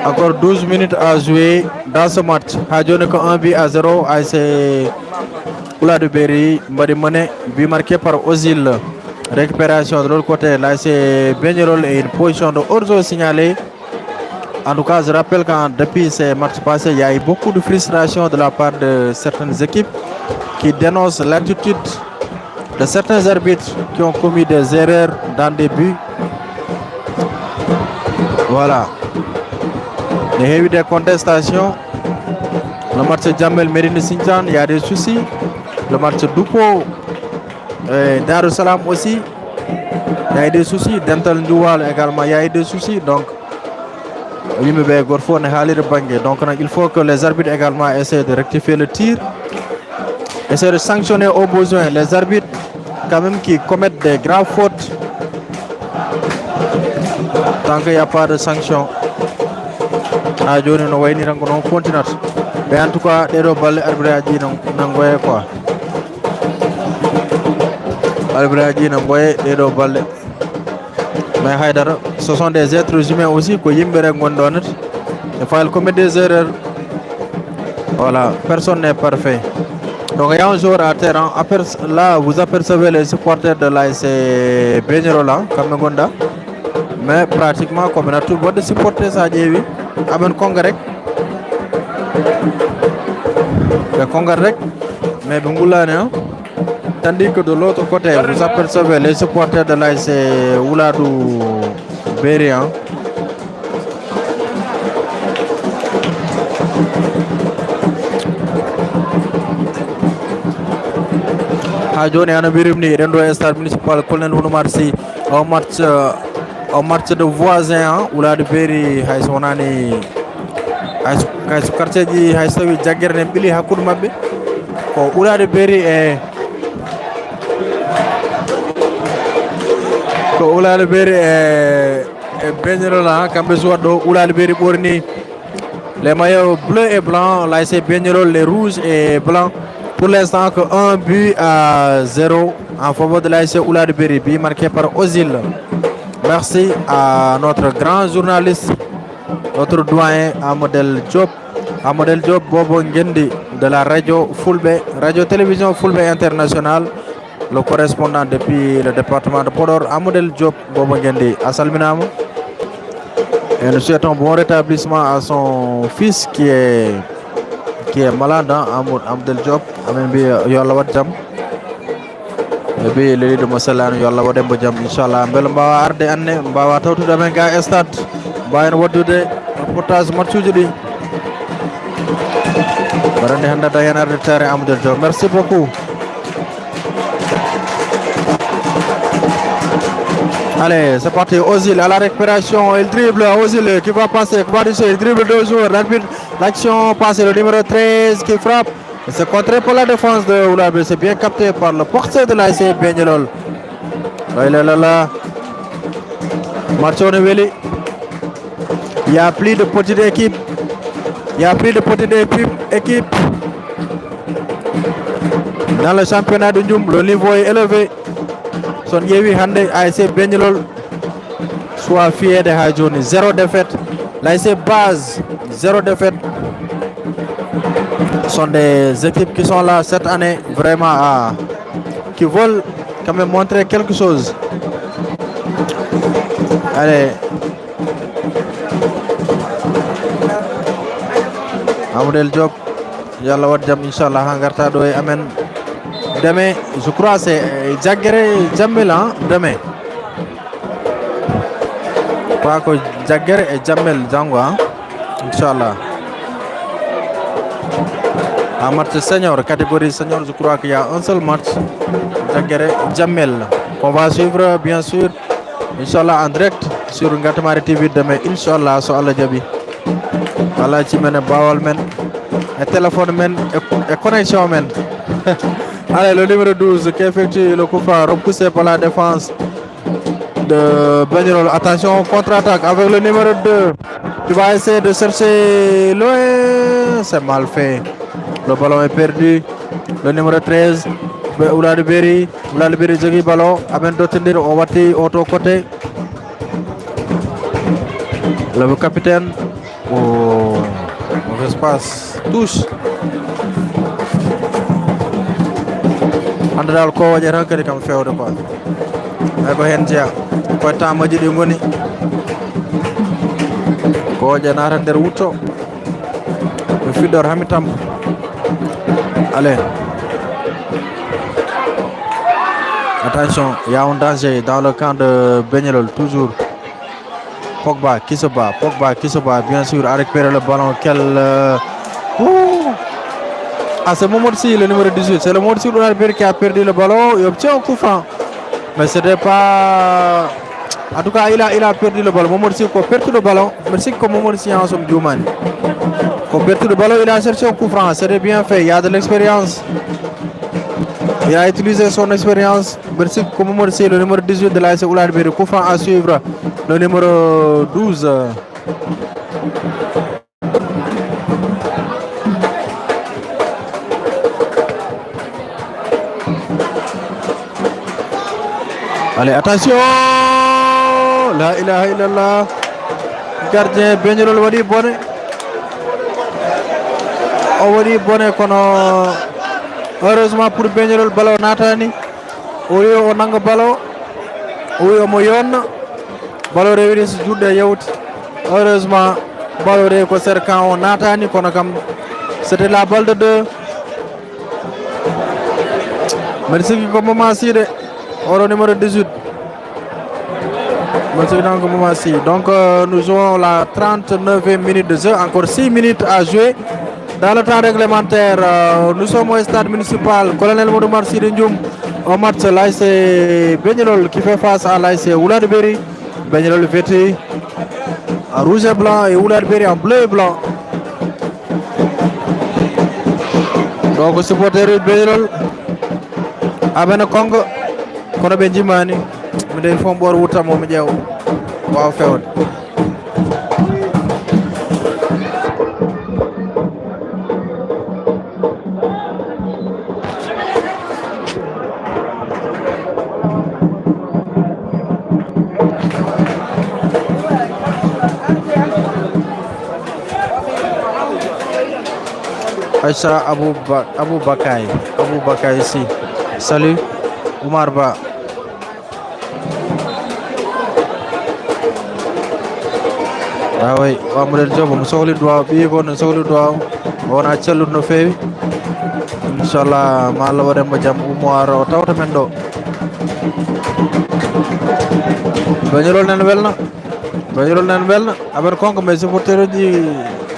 S1: Encore 12 minutes à jouer dans ce match. Hadjone que 1 but à 0. AS Oula de Berry. Marimone, but marqué par Ozil. Récupération de l'autre côté. Là, c'est Benyerol et une position de orzo signalée. En tout cas, je rappelle que depuis ces matchs passés, il y a eu beaucoup de frustration de la part de certaines équipes qui dénoncent l'attitude de certains arbitres qui ont commis des erreurs dans des buts. Voilà. Il y a eu des contestations. Le match Jamel Merine Sintian, il y a des soucis. Le match Doupo et Darussalam aussi. Il y a eu des soucis. Dental Ndoual également, il y a eu des soucis. Donc, donc il faut que les arbitres également essaient de rectifier le tir. Essayer de sanctionner au besoin les arbitres quand même qui commettent des graves fautes. Tant qu'il n'y a pas de sanction. Mais en tout cas, les mais Haïdara, ce sont des êtres humains aussi que Yimbere Gondonet. Il faut commettre des erreurs. Voilà, personne n'est parfait. Donc il y a un jour à terre. Là, vous apercevez les supporters de l'AS Benyerola, Kamegonda. Mais pratiquement, comme on a tout le monde de supporters à Djevi, Aben Kongarek. Le Kongarek, mais Bungoulane. Tandis que de l'autre côté, vous apercevez les supporters de l'AS Ouladou Bérian. Hadjone Anabirimni, Rendo Stade municipal, Colonel Oumarsi, un match de voisins, Ouladou Berry, Haïsonani, Haïs quartier de Haïsawi, Jagger Nembili, Hakour Mabe, Ouladou Berry est. Oula Berry et Benyerola, Kambezuado, Oula Berry Bourni. Les maillots bleus et blancs, là c'est Benyerol, les rouges et blancs. Pour l'instant, que 1 but à 0 en faveur de l'AS Oula Berry, but marqué par Ozil. Merci à notre grand journaliste, notre doyen Amadel Diop, Bobo Ngendi de la radio Fulbe, radio-télévision Fulbe International. Le correspondant depuis le département de Podor, Amadel Diop Bobogendi à Salminam. Et nous souhaitons bon rétablissement à son fils qui est malade, Amadel Diop. Amen Yolawadjam. Et puis le de Mosalan Yolawadem Bojam, Inch'Allah. Mbelmbawa Arde Anne, Mbawa Tautu Damenga Estat, Bayan Wadude, reportage Matujudi. Barande Handa Dayana Retare Amadel Diop. Merci beaucoup. Allez, c'est parti. Ozil à la récupération. Il dribble. Ozil qui va passer. Il dribble 2 joueurs. L'action passe. Le numéro 13 qui frappe. C'est contré pour la défense de Oulabe. C'est bien capté par le portier de l'AS Benyerol. Il est là. Marcho Neveli. Il n'y a plus de petite équipe. Dans le championnat de Ndioum, le niveau est élevé. Son Yewi Hande AS Benyerol soit fier de Hadjone. 0 défaite. L'AS Base, 0 défaite. Ce sont des équipes qui sont là cette année vraiment qui veulent quand même montrer quelque chose. Allez. Amadel Diop. Yalla wadjam inshallah hangarta do amen. Demain, je crois c'est Jagere Jamel, hein, demain. Je crois que Jagere et Jamel Django, hein, Inch'Allah. Un match senior, catégorie senior, je crois qu'il y a un seul match, Jagere Jamel, qu'on va suivre bien sûr, Inch'Allah en direct sur Ngatamari TV demain, Inch'Allah, so Allah Jabi. Allah ci mène Bawol men, et téléphone men, et connexion men. Allez, le numéro 12 qui effectue le coup franc repoussé par la défense de Bagnerol. Attention, contre-attaque avec le numéro 2 qui va essayer de chercher loin. C'est mal fait. Le ballon est perdu. Le numéro 13, Oulad Berry joue le ballon. Amène d'autres au Wati, autre côté. Le capitaine. Oh, mauvais passe. Touche. Andal ko waje rankade kam fewde ko ay ko hen jeya ko tamaji di ngoni ko waje nata nder wutto be fidor hamitam. Allez, attention, il y a un danger dans le camp de Bagnerol toujours. Pogba qui se bat bien sûr à récupérer le ballon. À ce moment-ci, le numéro 18, c'est le moment-ci où qui a perdu le ballon et obtient un coup franc. Mais ce n'est pas... En tout cas, il a perdu le ballon. Momorsi a perdu le ballon. Merci que Momorsi en somme Dioumani. Il a perdu le ballon, il a cherché un coup franc. C'était bien fait, il y a de l'expérience. Il a utilisé son expérience. Merci que Momorsi, le numéro 18 de l'AS Oulad Berry. Coup franc à suivre, le numéro 12. Allez, attention! La ilaha illallah. Gardien Bagnerol wadi bonne. O wadi bonne kono. Heureusement pour Bagnerol ballon natani. Oyo o nanga ballon. Oyo mo yonna. Ballon rewiri si judde yawti. Heureusement ballon re ko serkan o natani kono kam c'était la balle de 2. Merci ko moment side. Au numéro 18. Donc nous jouons la 39e minute de jeu. Encore 6 minutes à jouer. Dans le temps réglementaire, nous sommes au stade municipal. Colonel Modoumar Sidindjoum. Au match l'AS Bagnerol qui fait face à l'AS Oulad Berry. Bagnerol vêtu en rouge et blanc et Oulad Berry en bleu et blanc. Donc supporter de Bagnerol. Abena Congo. Kono be jimani mi de fo mbor wuta mo mi jew waaw fewde Aïcha Aboubakay ici. Salut Oumar Ba. Ah oui, on va dire que sohli doit vivre, on sohli doit on a cellu no fewi. Inshallah ma Allah wade mo jam Oumar o tawta men do. Bagnerol nan welna aber konko mes supporter di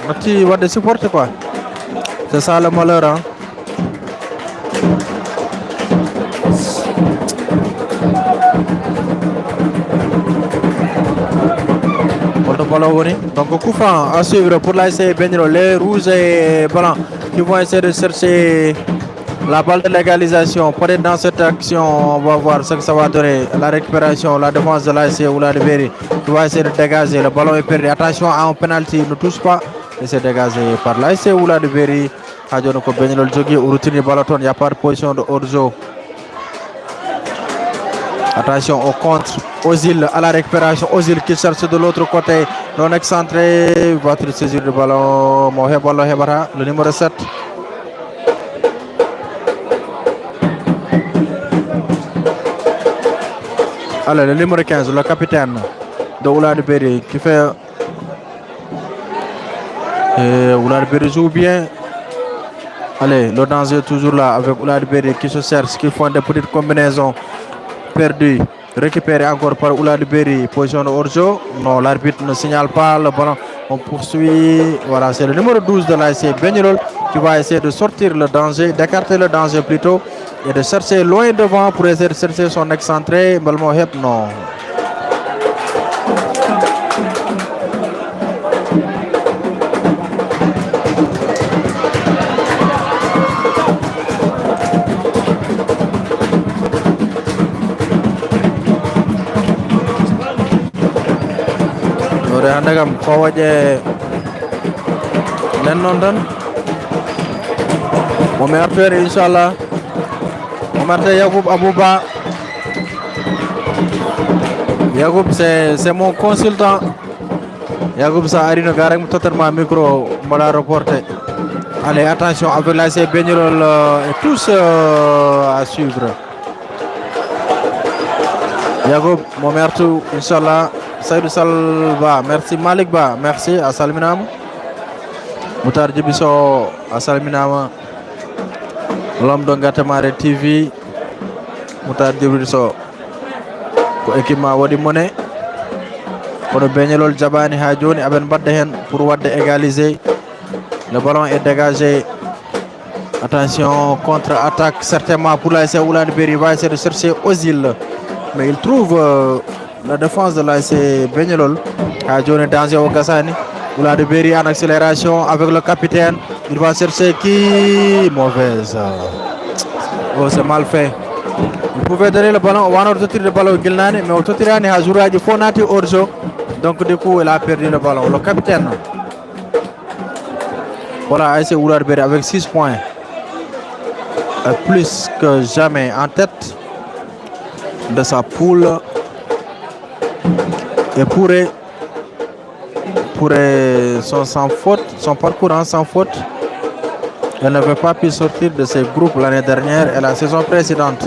S1: matti wadde supporter quoi. C'est ça le malheur hein. Donc coup franc à suivre pour l'AS Bagnerol, les rouges et blancs qui vont essayer de chercher la balle de l'égalisation. Peut-être dans cette action, on va voir ce que ça va donner. La récupération, la défense de l'AS Oulad Berry qui va essayer de dégager. Le ballon est perdu. Attention à un penalty, ne touche pas. Et c'est dégagé par l'AS Oulad Berry. Adjonoko Bagnerol jogi ou retourne le ballon, il n'y a pas de position de hors-jeu. Attention au contre, Ozil à la récupération, Ozil qui cherche de l'autre côté, non excentré, va saisir le ballon, le numéro 7. Alors le numéro 15, le capitaine de Oulad Berry qui fait... Oulad Berry joue bien. Allez, le danger est toujours là avec Oulad Berry qui se cherche, qui font des petites combinaisons perdues. Récupéré encore par Oulad Berry, position de hors-jeu. Non, l'arbitre ne signale pas le ballon. On poursuit. Voilà, c'est le numéro 12 de l'ASC Begnolol qui va essayer de sortir le danger, d'écarter le danger plutôt et de chercher loin devant pour essayer de chercher son excentré. Balmoheb, non. Handagam ko waje len non tan mo mertere inshallah mo merte Yacoub Abouba. Yacoub c'est mon consultant. Yacoub sa arino garek mo totalement micro mala reporter. Allez, attention avec l'ASC Begnolol et tous à suivre. Yacoub mo mertu inshallah. Saïdou Salba, merci Malik Ba, merci à Salminam. Moutar Djibiso à Salminam. L'homme de Ngatamare TV. Moutar Djibiso. Ko équipement Wadi Moné. Kono Begnolol Jabani Hadjoni Aben Badehen pour Wadde égaliser. Le ballon est dégagé. Attention, contre-attaque certainement pour l'ASC Oulad Berry. Va essayer de chercher Ozil. Mais il trouve la défense de l'ASC Begnolol. Hadjoni danger au Gassani. Oulad Berry en accélération avec le capitaine. Il va chercher qui? Mauvaise. Oh, c'est mal fait. Il pouvait donner le ballon. On a tiré le ballon au Gilnani, mais au Totirani a joué du Fonati hors-jeu. Donc du coup, il a perdu le ballon. Le capitaine. Voilà, ASC Oulad Berry avec 6 points. Plus que jamais en tête de sa poule. Et pourrait sans faute, son parcours sans faute. Elle n'avait pas pu sortir de ces groupes l'année dernière et la saison précédente.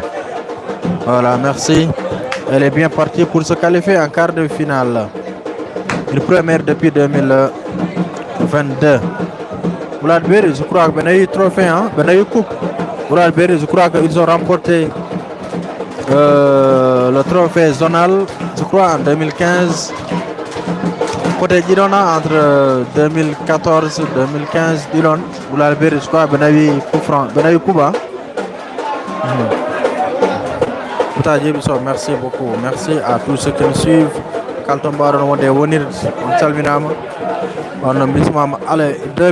S1: Voilà, merci. Elle est bien partie pour se qualifier en quart de finale. Une première depuis 2022. Oulad Berry, je crois qu'il y a eu trophée, il y a eu coupe. Oulad Berry, je crois qu'ils ont remporté le trophée zonal, je crois, en 2015. Côté Girona, entre 2014 et 2015, Dillon, Oulad Berry, je crois, Benavi Kouba. Merci beaucoup. Merci à tous ceux qui nous suivent. Kalton Baron, on est venir en Salminam. On a mis 2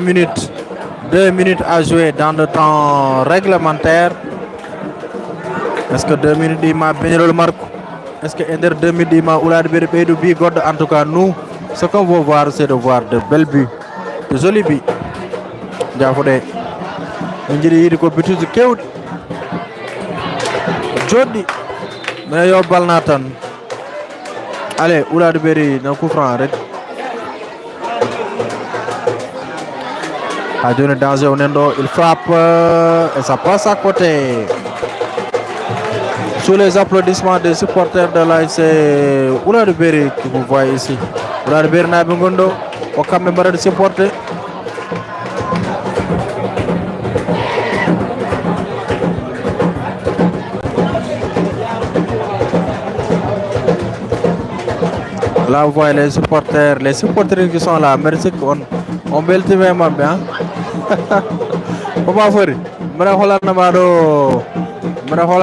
S1: minutes à jouer dans le temps réglementaire. Est-ce que 2 minutes d'Ima Begnolol Marco? Est-ce que Ender 2 minutes d'Ima Oulad Berry Beidou Bigod? En tout cas, nous, ce qu'on veut voir, c'est de voir de belles buts, de jolis buts. Jafode. On dirait qu'il y a des buts de Keoud. Jody. Mais yo bal Nathan. Allez, Oulad Berry dans coup franc. Hadjoni danger Onendo, il frappe et ça passe à côté. Sous les applaudissements des supporters de l'ASC Oulad Berry que vous voyez ici. Oulad Berry n'a pas gondo, au caméra de supporter. Là, vous voyez les supporters qui sont là. Merci on belti vraiment bien. Comment faire? Mara hola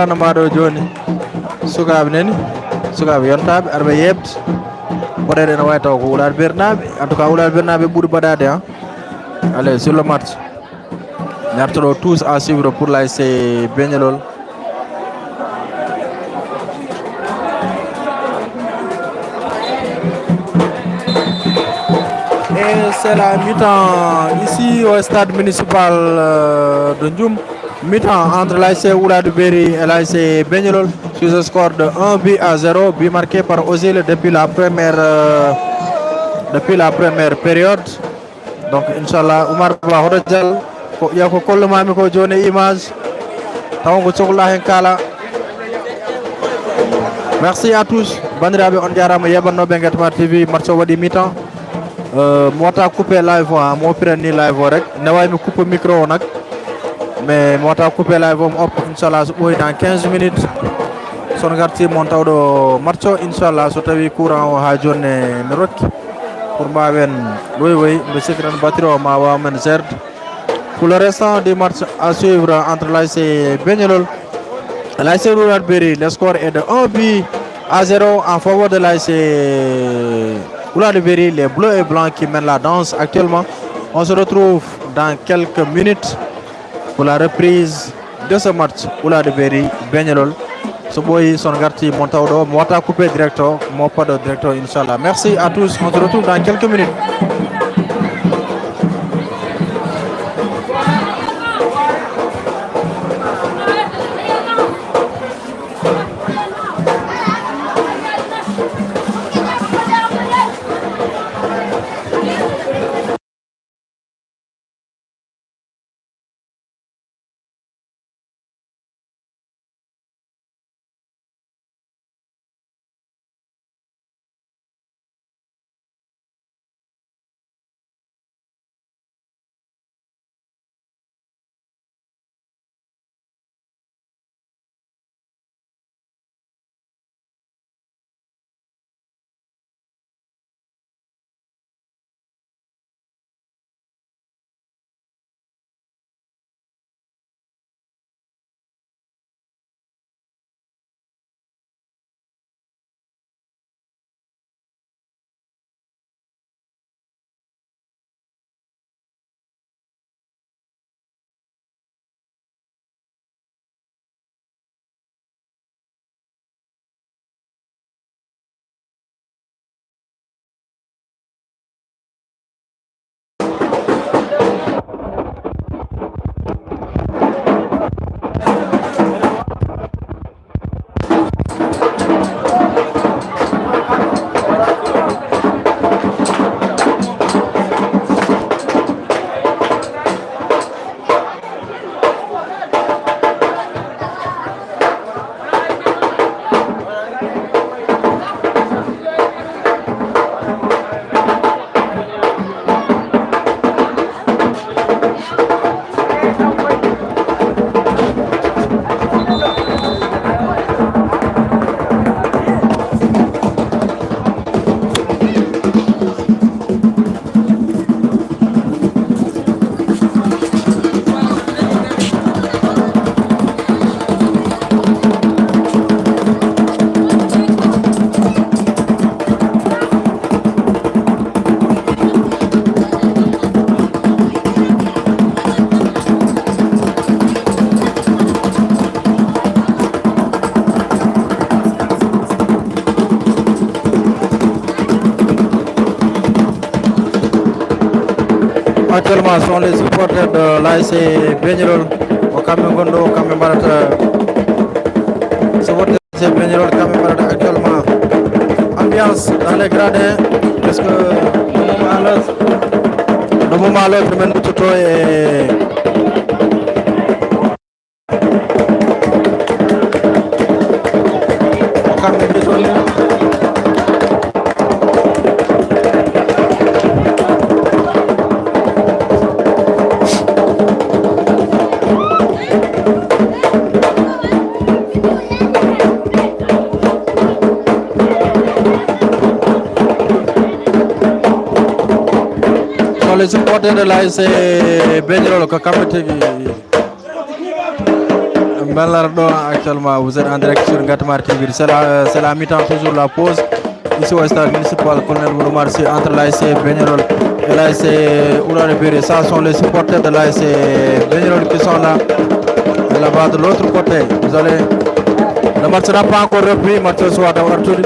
S1: namado joni. Sugabe neni. Sugabe yontabe arbe yebt. Bodere na wayto ko Oulad Berry nabe. En tout cas, Oulad Berry nabe boudi badade. Allez, sur le match. Merci tous à suivre pour l'ASC Begnolol. C'est la mi-temps ici au stade municipal de Ndioum. Mi-temps entre l'ASC Oulad Berry et l'ASC Begnolol sur ce score de 1-0, but marqué par Ozil depuis la première période. Donc Inch'Allah, Oumar Ba Hodjal, Yako Kolomami ko jone image. Tawango Chokla Henkala. Merci à tous. Bandirabe on jarama yebanno be Ngatamare TV match wadi mi-temps. Moi, je coupé live, moi, je live rek. Je vais couper le micro. mais mota coupé live op inchallah so ɓooyi dans 15 minutes sono garti mon tawɗo match o inchallah so tawi courant o ha joni ne rokki pour mbawen woy mbe sikki tan batterie o ma waw men gerde pour le restant du match à suivre entre l'ASC Beñolol et l'ASC Roulade Berry. Le score est de 1 but à 0 en faveur de l'ASC Roulade Berry, les bleus et blancs qui mènent la danse actuellement. On se retrouve dans quelques minutes pour la reprise de ce match Roulade Berry Beñolol. So boy son garti montawdo mota coupé directeur mo pas de directeur inchallah. Merci à tous, on se retrouve dans quelques minutes. Actuellement sont les supporters de l'ASC Beñolol au Kambe Gondo, au Kambe Marata. Supporters de l'ASC Beñolol, Kambe Marata actuellement. Ambiance dans les gradins, parce que le moment à l'autre, même Toto et au Kambe Beñolol. Les supporters de l'ASC Beñolol ko kamɓe tigi Bellardo actuellement vous êtes en direct sur Ngatamar TV. C'est la mi-temps, toujours la pause ici au stade municipal Colonel Bouroumar Sy entre l'ASC Beñolol et l'ASC Roulade Berry. Ça sont les supporters de l'ASC Beñolol qui sont là. Et là-bas de l'autre côté, vous allez, le match n'a pas encore repris, match soit d'avoir tout.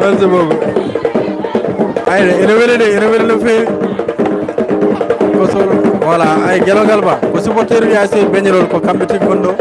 S1: Merci beaucoup. ayde ene weli no feewi ko so voilà ay gelogal ba ko supporter wi AS Beñirol ko kamɓe tigi gonɗo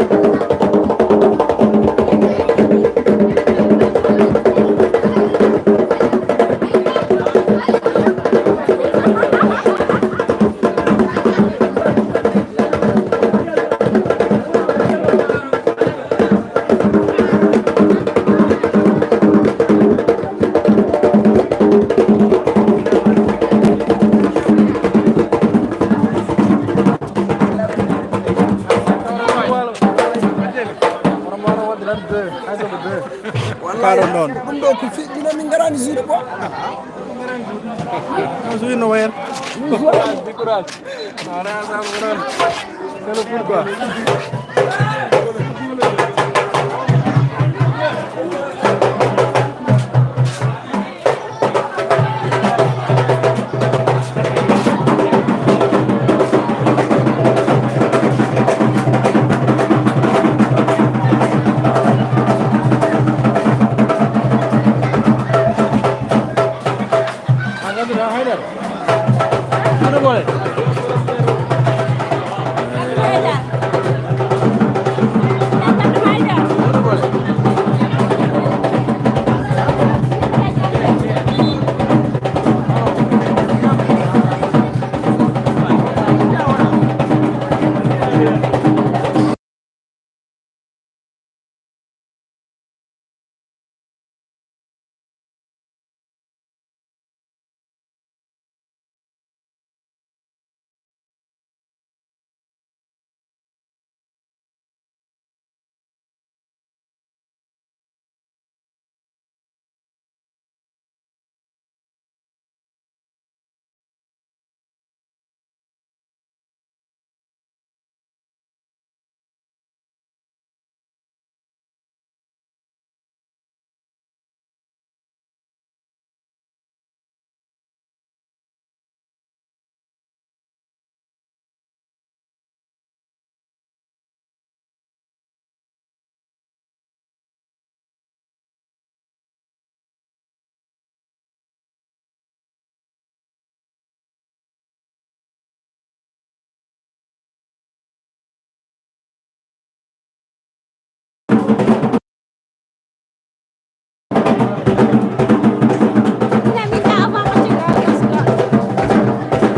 S1: kaɗon noon
S2: ɗum ɗo ko fiɗɗino min garani juuɗe bo
S1: suyno wayen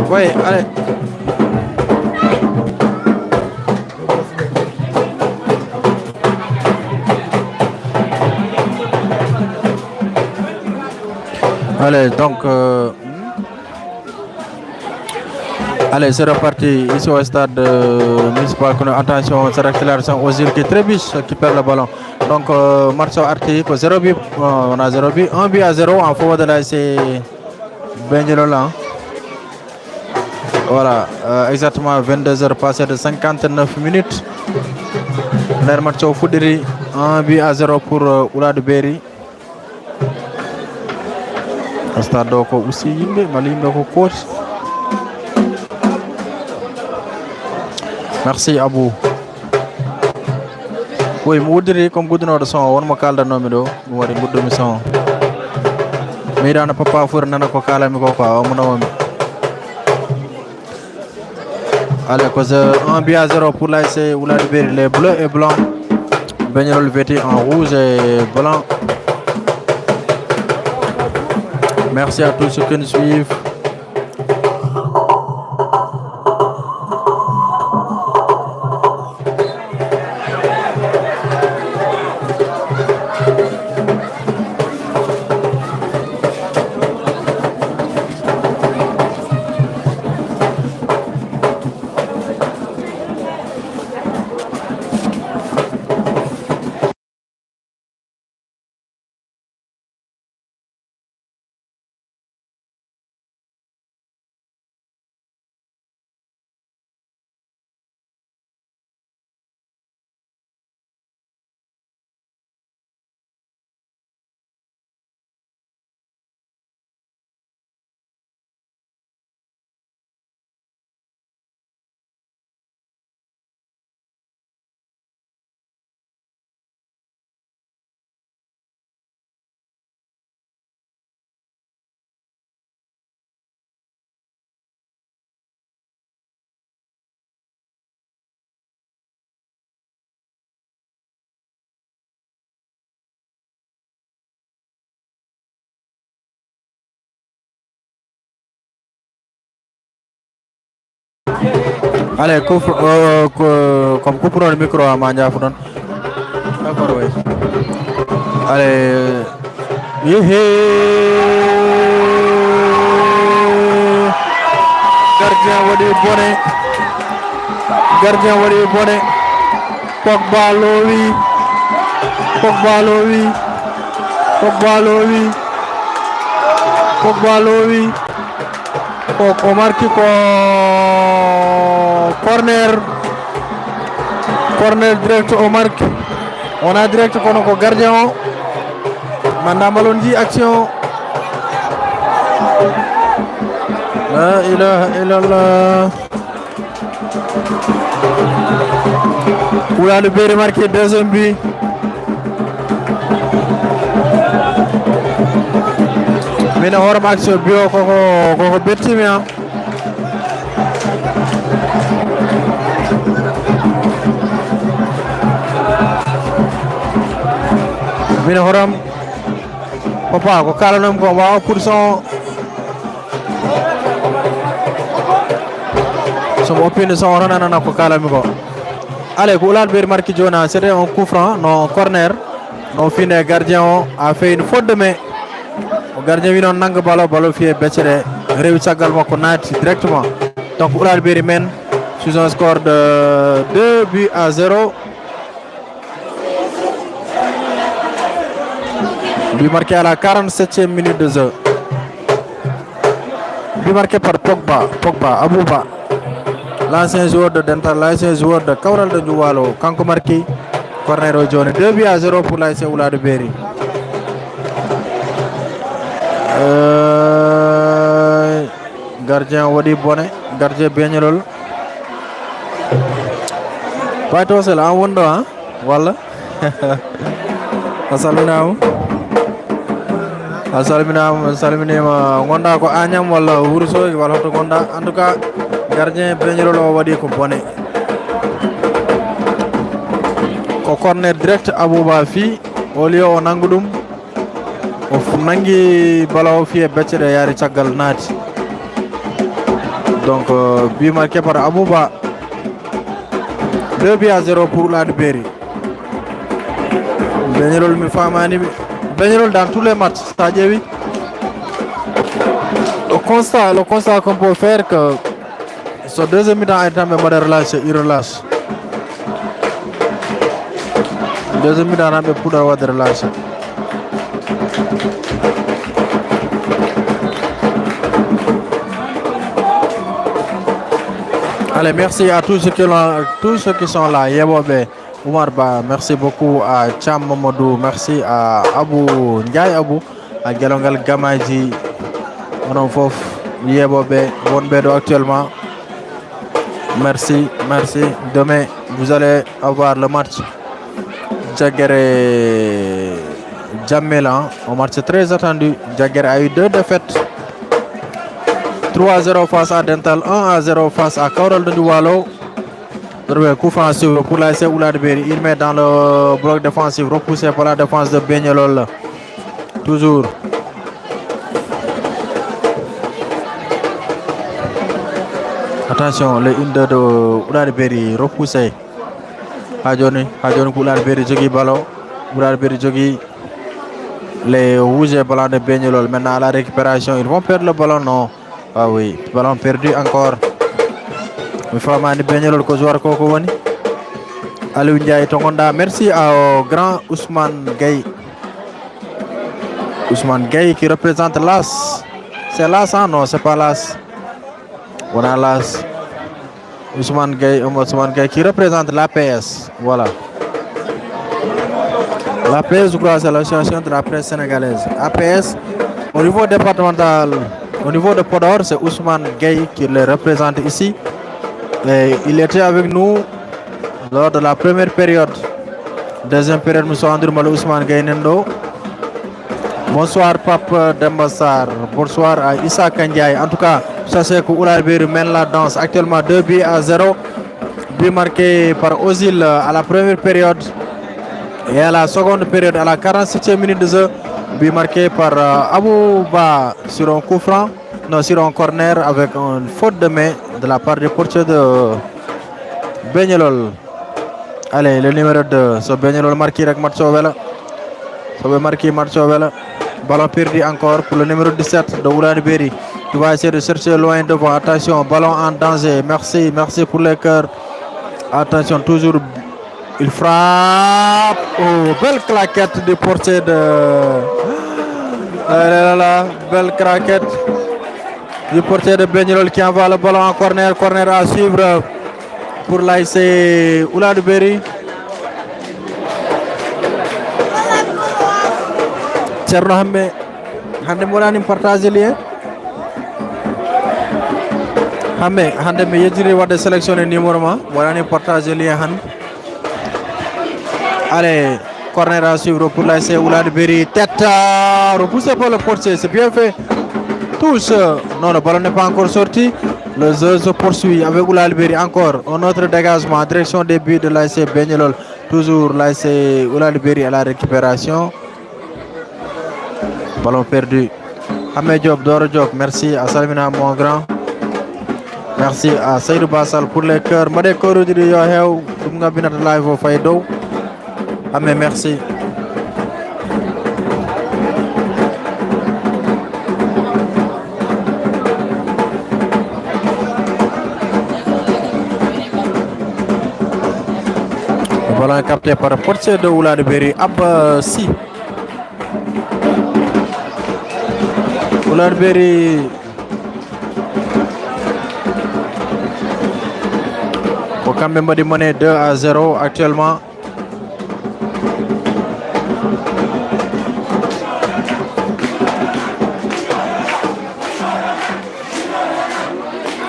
S1: oui allez allez donc allez c'est reparti ici au stade municipal. Attention, cette accélération Ozil qui trébuche, qui perd le ballon. Donc match arti ko 0 but, on a 0 but, 1 but à 0 en faveur de l'AS Beñirol. Voilà, exactement 22 heures passées de 59 minutes. Le match au Foudiri, 1 but à 0 pour Oulad Berry. Stade ko aussi yimbe malimbe ko coach. Merci Abou. Oui, mi woddiri comme guddunoɗo son wonmo kaldanomi ɗo mi waɗi guddumi son mi yiɗano papa furi nana ko kalami ko quoi omunowomi. Allez, cause 1 but à 0 pour l'AS Oulad Berry, les bleus et blancs. Beñirol vêtu en rouge et blanc. Merci à tous ceux qui nous suivent. Allez, comme coup pour le micro à Mania Foudan. D'accord, oui. Allez. Gardien Wadi Bonnet. Gardien Wadi Bonnet. Pogba Lowi. Pogba Lowi. Pogba Lowi. Pogba Lowi. On marque corner. Corner direct au marque. On a direct pour notre gardien. Maintenant, Malondi, action. Là, il a là. Oula, le Béry marqué deuxième but. Mina horam action bio koko betimia. Mina horam papa ko kalanam ko waaw pour son opinion son ranana ko kalami ko. Allez, pour la Béry marqué Jona, c'était un coup franc, non corner. Non fini gardien a fait une faute de main. Le gardien vient nang ballon fait Betchere réussit également connaître directement. Donc Oulal Béry mène sur un score de 2-0. But marqué à la 47e minute de jeu. But marqué par Pogba Abouba. L'ancien joueur de Dental, l'ancien joueur de Kaural de Doualo. Kanko marqué corner au jaune. 2-0 pour l'AS Oulal Béry. Gardien Wadi Bonnet, gardien Benyolol. Pas toi c'est là, on doit, voilà. Asalminama, Wanda ko Anyam wala Urso, wala to Gonda. En tout cas, gardien Benyolol Wadi ko Bonnet. Ko corner direct Abouba fi, au lieu on angudum. Of nangi balaw fi Betchere yari tiagal nati. Donc but marqué par Abouba. 2-0 pour la Béry. Benyolol mi famani Benyolol dans tous les matchs, c'est-à-dire oui. Le constat qu'on peut faire que ce deuxième mi-temps est un peu relâché, il relâche. Deuxième mi-temps est un peu pour avoir de relâche. Allez, merci à tous ceux qui sont là. Yebobe, Oumar Ba, merci beaucoup à Cham Momodou, merci à Abou Ndiaye Abou, à Galongal Gamaji, on Fof, Yebobe, Bonbedo actuellement. Merci. Demain, vous allez avoir le match Djagere Djamela, un match très attendu. Djagere a eu 2 défaites. 3-0 face à Dental, 1-0 face à Kaural de Doualo. Coup franc pour l'AS Oulal Béry. Il met dans le bloc défensif, repoussé par la défense de Benyolol. Toujours. Attention, le 1-2 de Oulal Béry, repoussé. Hadjoni Oulal Béry jogi ballon. Oulal Béry jogi les rouges et blancs de Benyolol. Maintenant à la récupération, ils vont perdre le ballon, non? Ah oui, ballon perdu encore. Il faut que Benyolol ko joueur ko woni. Aliou Ndiaye Tongonda. Merci au grand Ousmane Gaye. Ousmane Gaye qui représente l'AS. C'est l'AS, hein? Non, c'est pas l'AS. On a l'AS. Ousmane Gaye qui représente l'APS. Voilà. L'APS, je crois, c'est l'association de la presse sénégalaise. APS, au niveau départemental. Au niveau de Podor, c'est Ousmane Gaye qui le représente ici. Et il était avec nous lors de la première période. Deuxième période, nous sommes en Ousmane Gaye Nendo. Bonsoir Pape Dembassar. Bonsoir à Issa Kandiaye. En tout cas, sachez que Oulal Béry mène la danse actuellement 2-0. But marqué par Ozil à la première période. Et à la seconde période, à la 47e minute de jeu, but marqué par Abouba sur un coup franc, non, sur un corner avec une faute de main de la part du portier de Beñelol. Allez, le numéro 2. So Beñelol marqué avec Matsovela. So marqué Matsovela. Ballon perdu encore pour le numéro 17 de Oulad Berry. Tu vas essayer de chercher loin devant. Attention, ballon en danger. Merci, merci pour les cœurs. Attention, toujours. Il frappe. Oh, belle claquette du portier de. Belle claquette du portier de Beñelol qui envoie le ballon en corner. Corner à suivre pour l'ASC Oulad Berry. Thierno Hambe hande mo woni partager lien Hambe hande mi yejiri wadde sélectionné numéro ma woni partager lien han. Allez, corner à suivre pour l'ASC Oulad Berry. Tête repoussé par le portier, c'est bien fait. Touche. Non, le ballon n'est pas encore sorti. Le jeu se poursuit avec Oulad Berry. Encore un autre dégagement en direction des buts de l'ASC Beñelol. Toujours l'ASC Oulad Berry à la récupération. Ballon perdu. Ahmed Diop, Doro Diop, merci à Salmina mon grand. Merci à Seydou Bassal pour les cœurs. Made Koro di yo hew dum nga binata live o fay dow. Ahmed, merci. Le ballon est capté par le portier de Oulad Berry. Si. Oulad Berry au Kamemba de monnaie 2-0 actuellement.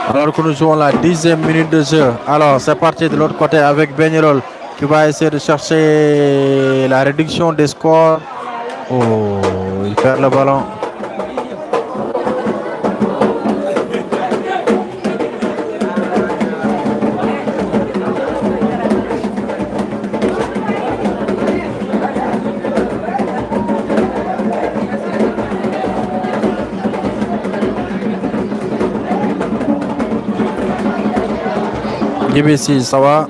S1: Alors que nous jouons la 10e minute de jeu. Alors c'est parti de l'autre côté avec Beñelol qui va essayer de chercher la réduction des scores. Oh, il perd le ballon. JBC, ça va.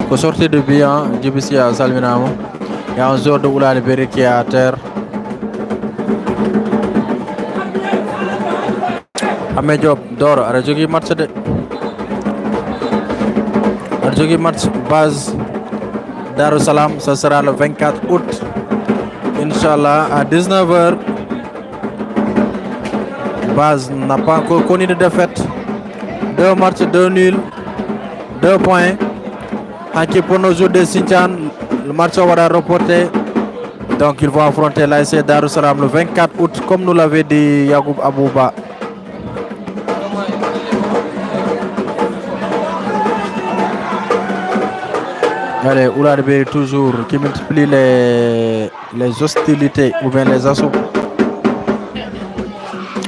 S1: Au sortir de bien, JBC à Salminamo. Il y a un joueur de Oulad Berry qui est à terre. Ahmed Diop, Dor, a joué match de. A joué match base Darussalam, ce sera le 24 août. Inch'Allah, à 19h. Base n'a pas encore connu de défaite. 2 matchs, 2 nuls. 2 points. Qui pour nos jours de Sintian, le match sera reporté. Donc ils vont affronter l'ASC Darussalam le 24 août, comme nous l'avait dit Yacoub Abouba. Allez, Oulad Berry toujours qui multiplie les hostilités ou bien les assauts.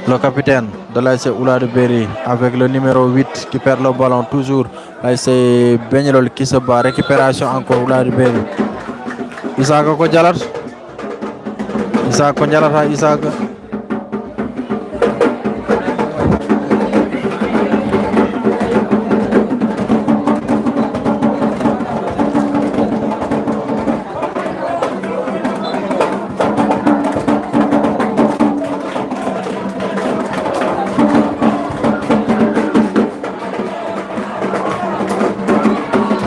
S1: Le capitaine de l'ASC Oulad Berry avec le numéro 8 qui perd le ballon toujours. l'ASC Beñelol qui se bat. Récupération encore Oulad Berry. Isaka ko jalat. Isaka ko jalata Isaka.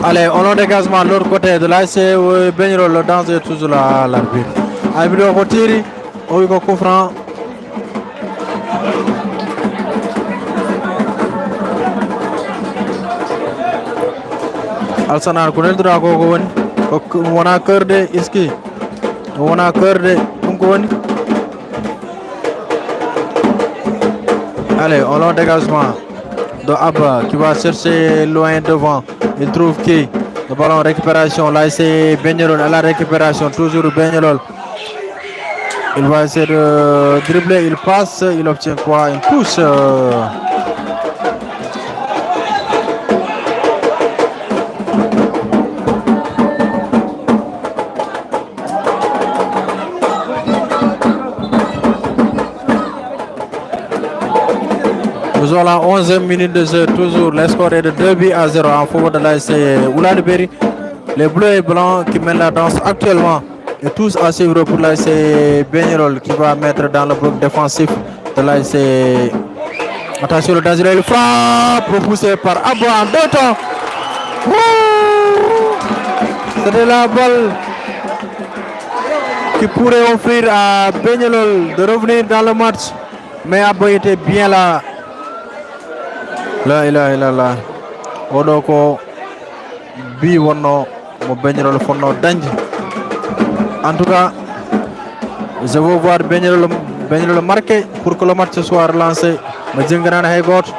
S1: Allez, on a dégagement de l'autre côté de l'ASC Beñelol, le danger est toujours là, l'arbitre. Arbitre au retire, au coup franc. Alsanar Kunel Drago woni wona kerde iski wona kerde dum ko woni. Allez, on a dégagement de Abba qui va chercher loin devant. Il trouve qui le ballon récupération. Là c'est Beñelol à la récupération. Toujours Beñelol. Il va essayer de dribbler. Il passe. Il obtient quoi? Une touche. Nous sommes à la 11e minute de jeu. Toujours, le score est de 2-0 en faveur de l'ASC Ouladiberi. Les bleus et blancs qui mènent la danse actuellement. Et tous à suivre pour l'ASC Begnirol qui va mettre dans le bloc défensif de l'ASC. Attention, le danger, il frappe, repoussé par Abou en deux temps. C'était la balle qui pourrait offrir à Begnirol de revenir dans le match. Mais Abou était bien là. Là. Odoko bi wonno mo Begnirol fonno dañde. En tout cas, je veux voir Begnirol marquer pour que le match soit relancé. Ma jënganaan hay goto.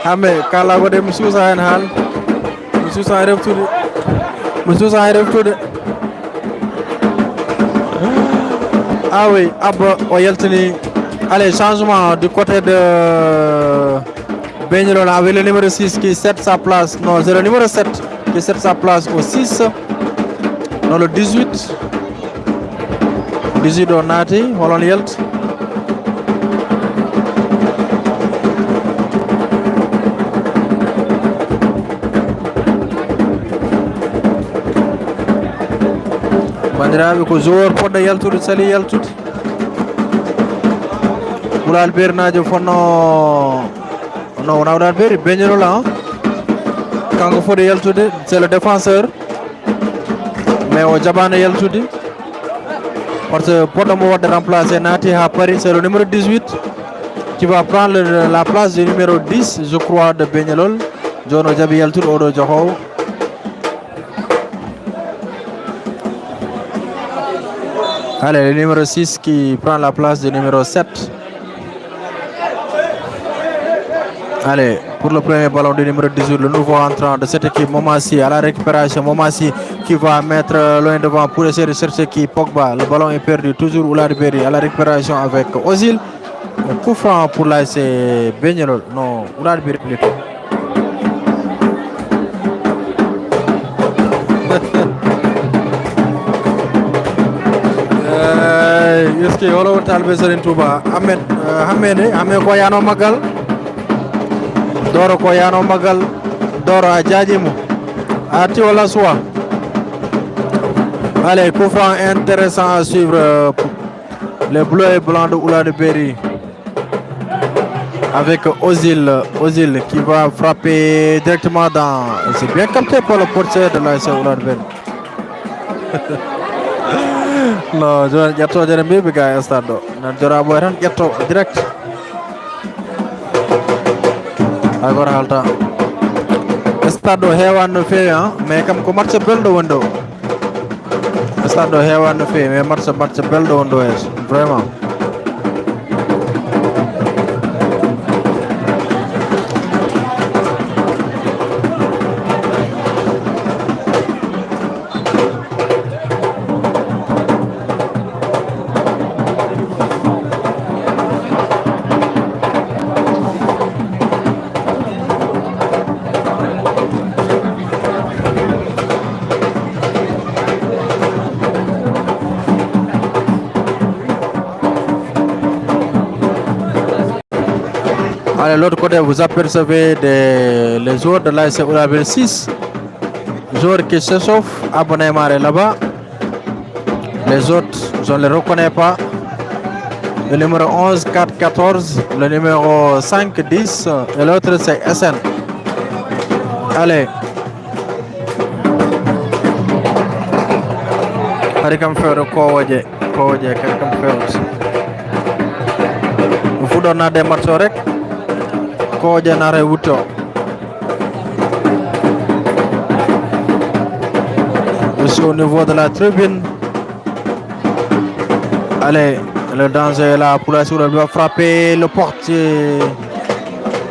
S1: Hame kala wode mi suusa hen hal. Mi suusa reftude. Ah oui, Abba o yaltini. Allez, changement du côté de Begnirol avec le numéro 6 qui cède sa place. Non, c'est le numéro 7 qui cède sa place au 6. Non, le 18. 18 o naati holon yalti. bandiraɓe ko joueur poɗɗo yaltude sali yaltude. Oulalberi najo fonno non wona Oulalberi Begnirol kanko foti yaltude, c'est le défenseur mais o jaɓano yaltude parce que poɗɗo mo wadde remplacé naati ha Paris. C'est le numéro 18 qui va prendre la place du numéro 10 je crois de Begnirol. joni o jaaɓi yaltude oɗo jokowo. Allez, le numéro 6 qui prend la place du numéro 7. Allez, pour le premier ballon du numéro 18, le nouveau entrant de cette équipe, Momassi à la récupération. Momassi qui va mettre loin devant pour essayer de chercher qui Pogba. Le ballon est perdu, toujours Ouladiberi à la récupération avec Ozil. Coup franc pour l'ASC Begnirol. Non, Ouladiberi plutôt. Est-ce que wala talbe Serigne Touba Ahmed ko yano magal doro ko yano magal doro a jaajimo arti wala soa. Allez, coup franc intéressant à suivre les bleus et blancs de Ouladiberi avec Ozil qui va frapper directement dans. C'est bien capté par le portier de l'ASC Ouladiberi. No, joni ƴettoje ne mbiɓe ga e stade ɗo nan joraɓo tan ƴetto direct hay goto haalta. Stade ɗo heewani no feewi mais kam ko match belɗo woni ɗo. Stade ɗo heewani no feewi mais match belɗo woni ɗo hees vraiment. Allez, l'autre côté, vous apercevez les joueurs de l'ASC Ouladiberi 6 joueurs qui s'échauffent. Abonné Maré là-bas. Les autres, je ne les reconnais pas. Le numéro 11, 4, 14, le numéro 5, 10 et l'autre c'est SN. Allez. Hari kam fewde kowoje kadi kam fewde. Ɗum fu ɗo nadde match o rek. Koje nare wuto. Aussi au niveau de la tribune. Allez, le danger est là pour la Ouladiberi. Il va frapper le portier.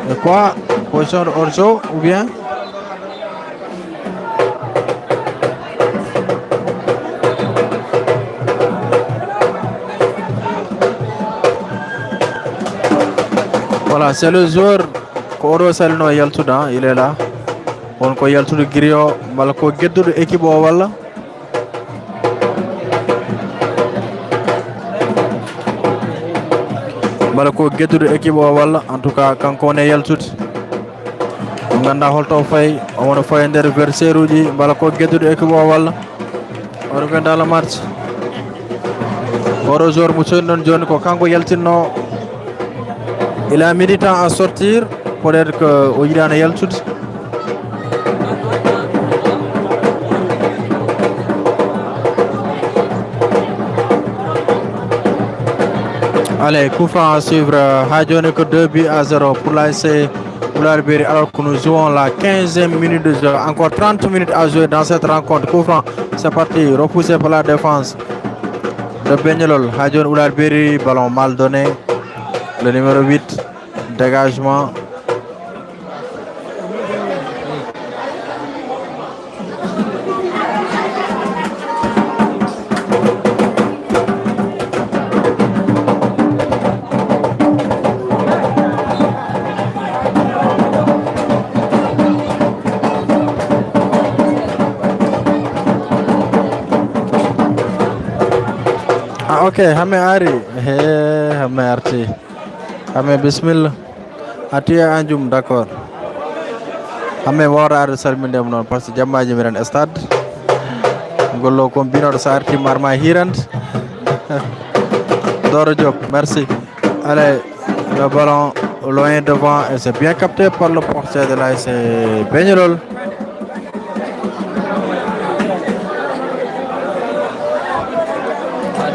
S1: De quoi? Position de hors-jeu ou bien? Voilà, c'est le joueur Koro Salino Yaltuda, il est là. On ko Yaltuda Grio, malko geddudo équipe o walla. bala ko geddude équipe o walla en tout cas kanko woni yaltude mo ganda holto fay o wona faye nder versaire uji bala ko geddude équipe o walla o revient dans le match oɗo joueur mo soni ɗon joni ko kanko yaltinno il a mis du temps à sortir peut être que o yiɗano yaltude allez coup franc à suivre ha joni que 2 buts à 0 pour l'ASC Oulare Berry alors que nous jouons la 15e minute de jeu, encore 30 minutes à jouer dans cette rencontre. Coup franc, c'est parti, repoussé par la défense de Begnelol. Hadjon Oulare Berry, ballon mal donné. Le numéro 8, dégagement. Ok, hame ari hame arti hame bismillah atiya anjum d'accord hame wawra arde salmindema noon par ce que jammaji miren stade gollo ko binoɗo sa arti marma hirande Doro Diop merci allez le ballon loin devant et c'est bien capté par le portier de l'ASC Begnelol.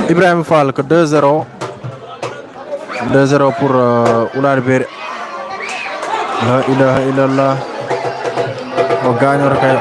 S1: Ibrahim Fall que 2-0 pour Oulare Berry. La ilaha illallah o gagnor kay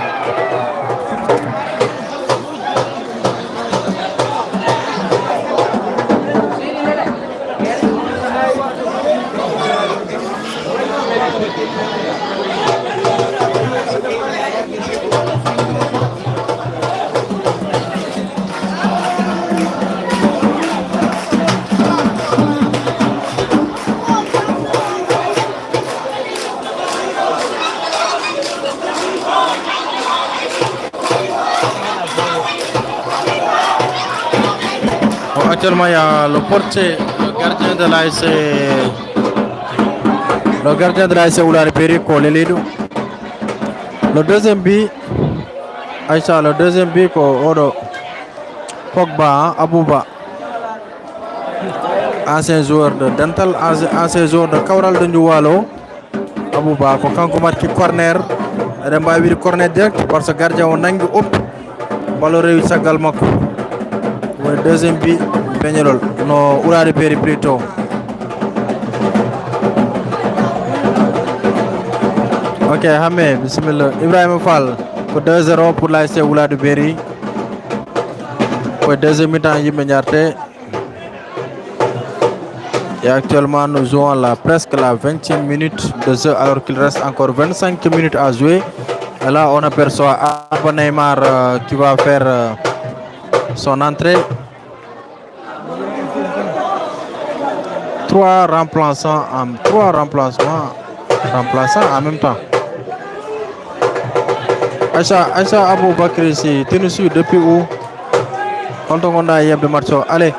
S1: actuellement il y a le portier, le gardien de l'ASC Oulare Berry ko Lelidou. Le deuxième but Aïcha, le deuxième but ko odo Pogba Abouba, ancien joueur de Dental, ancien joueur de Kawral de Ndiouwalo. Abouba ko kanko marki corner eɗen mbawi wiide corner direct par ce que gardien o nangi op balo rewi caggal makko. Le deuxième but Begnelol no Oulare Berry plutôt. Ok, Hamé, bismillah. Ibrahim Fall pour 2-0 pour l'ASC Oulare Berry. Pour deuxième mi-temps, et actuellement nous jouons presque la 20e minute de jeu alors qu'il reste encore 25 minutes à jouer. Et là on aperçoit Abba Neymar qui va faire son entrée. Trois remplaçants en même temps. Aïcha Abou Bakri, si tu nous suis depuis où? Quand on a eu de match, allez.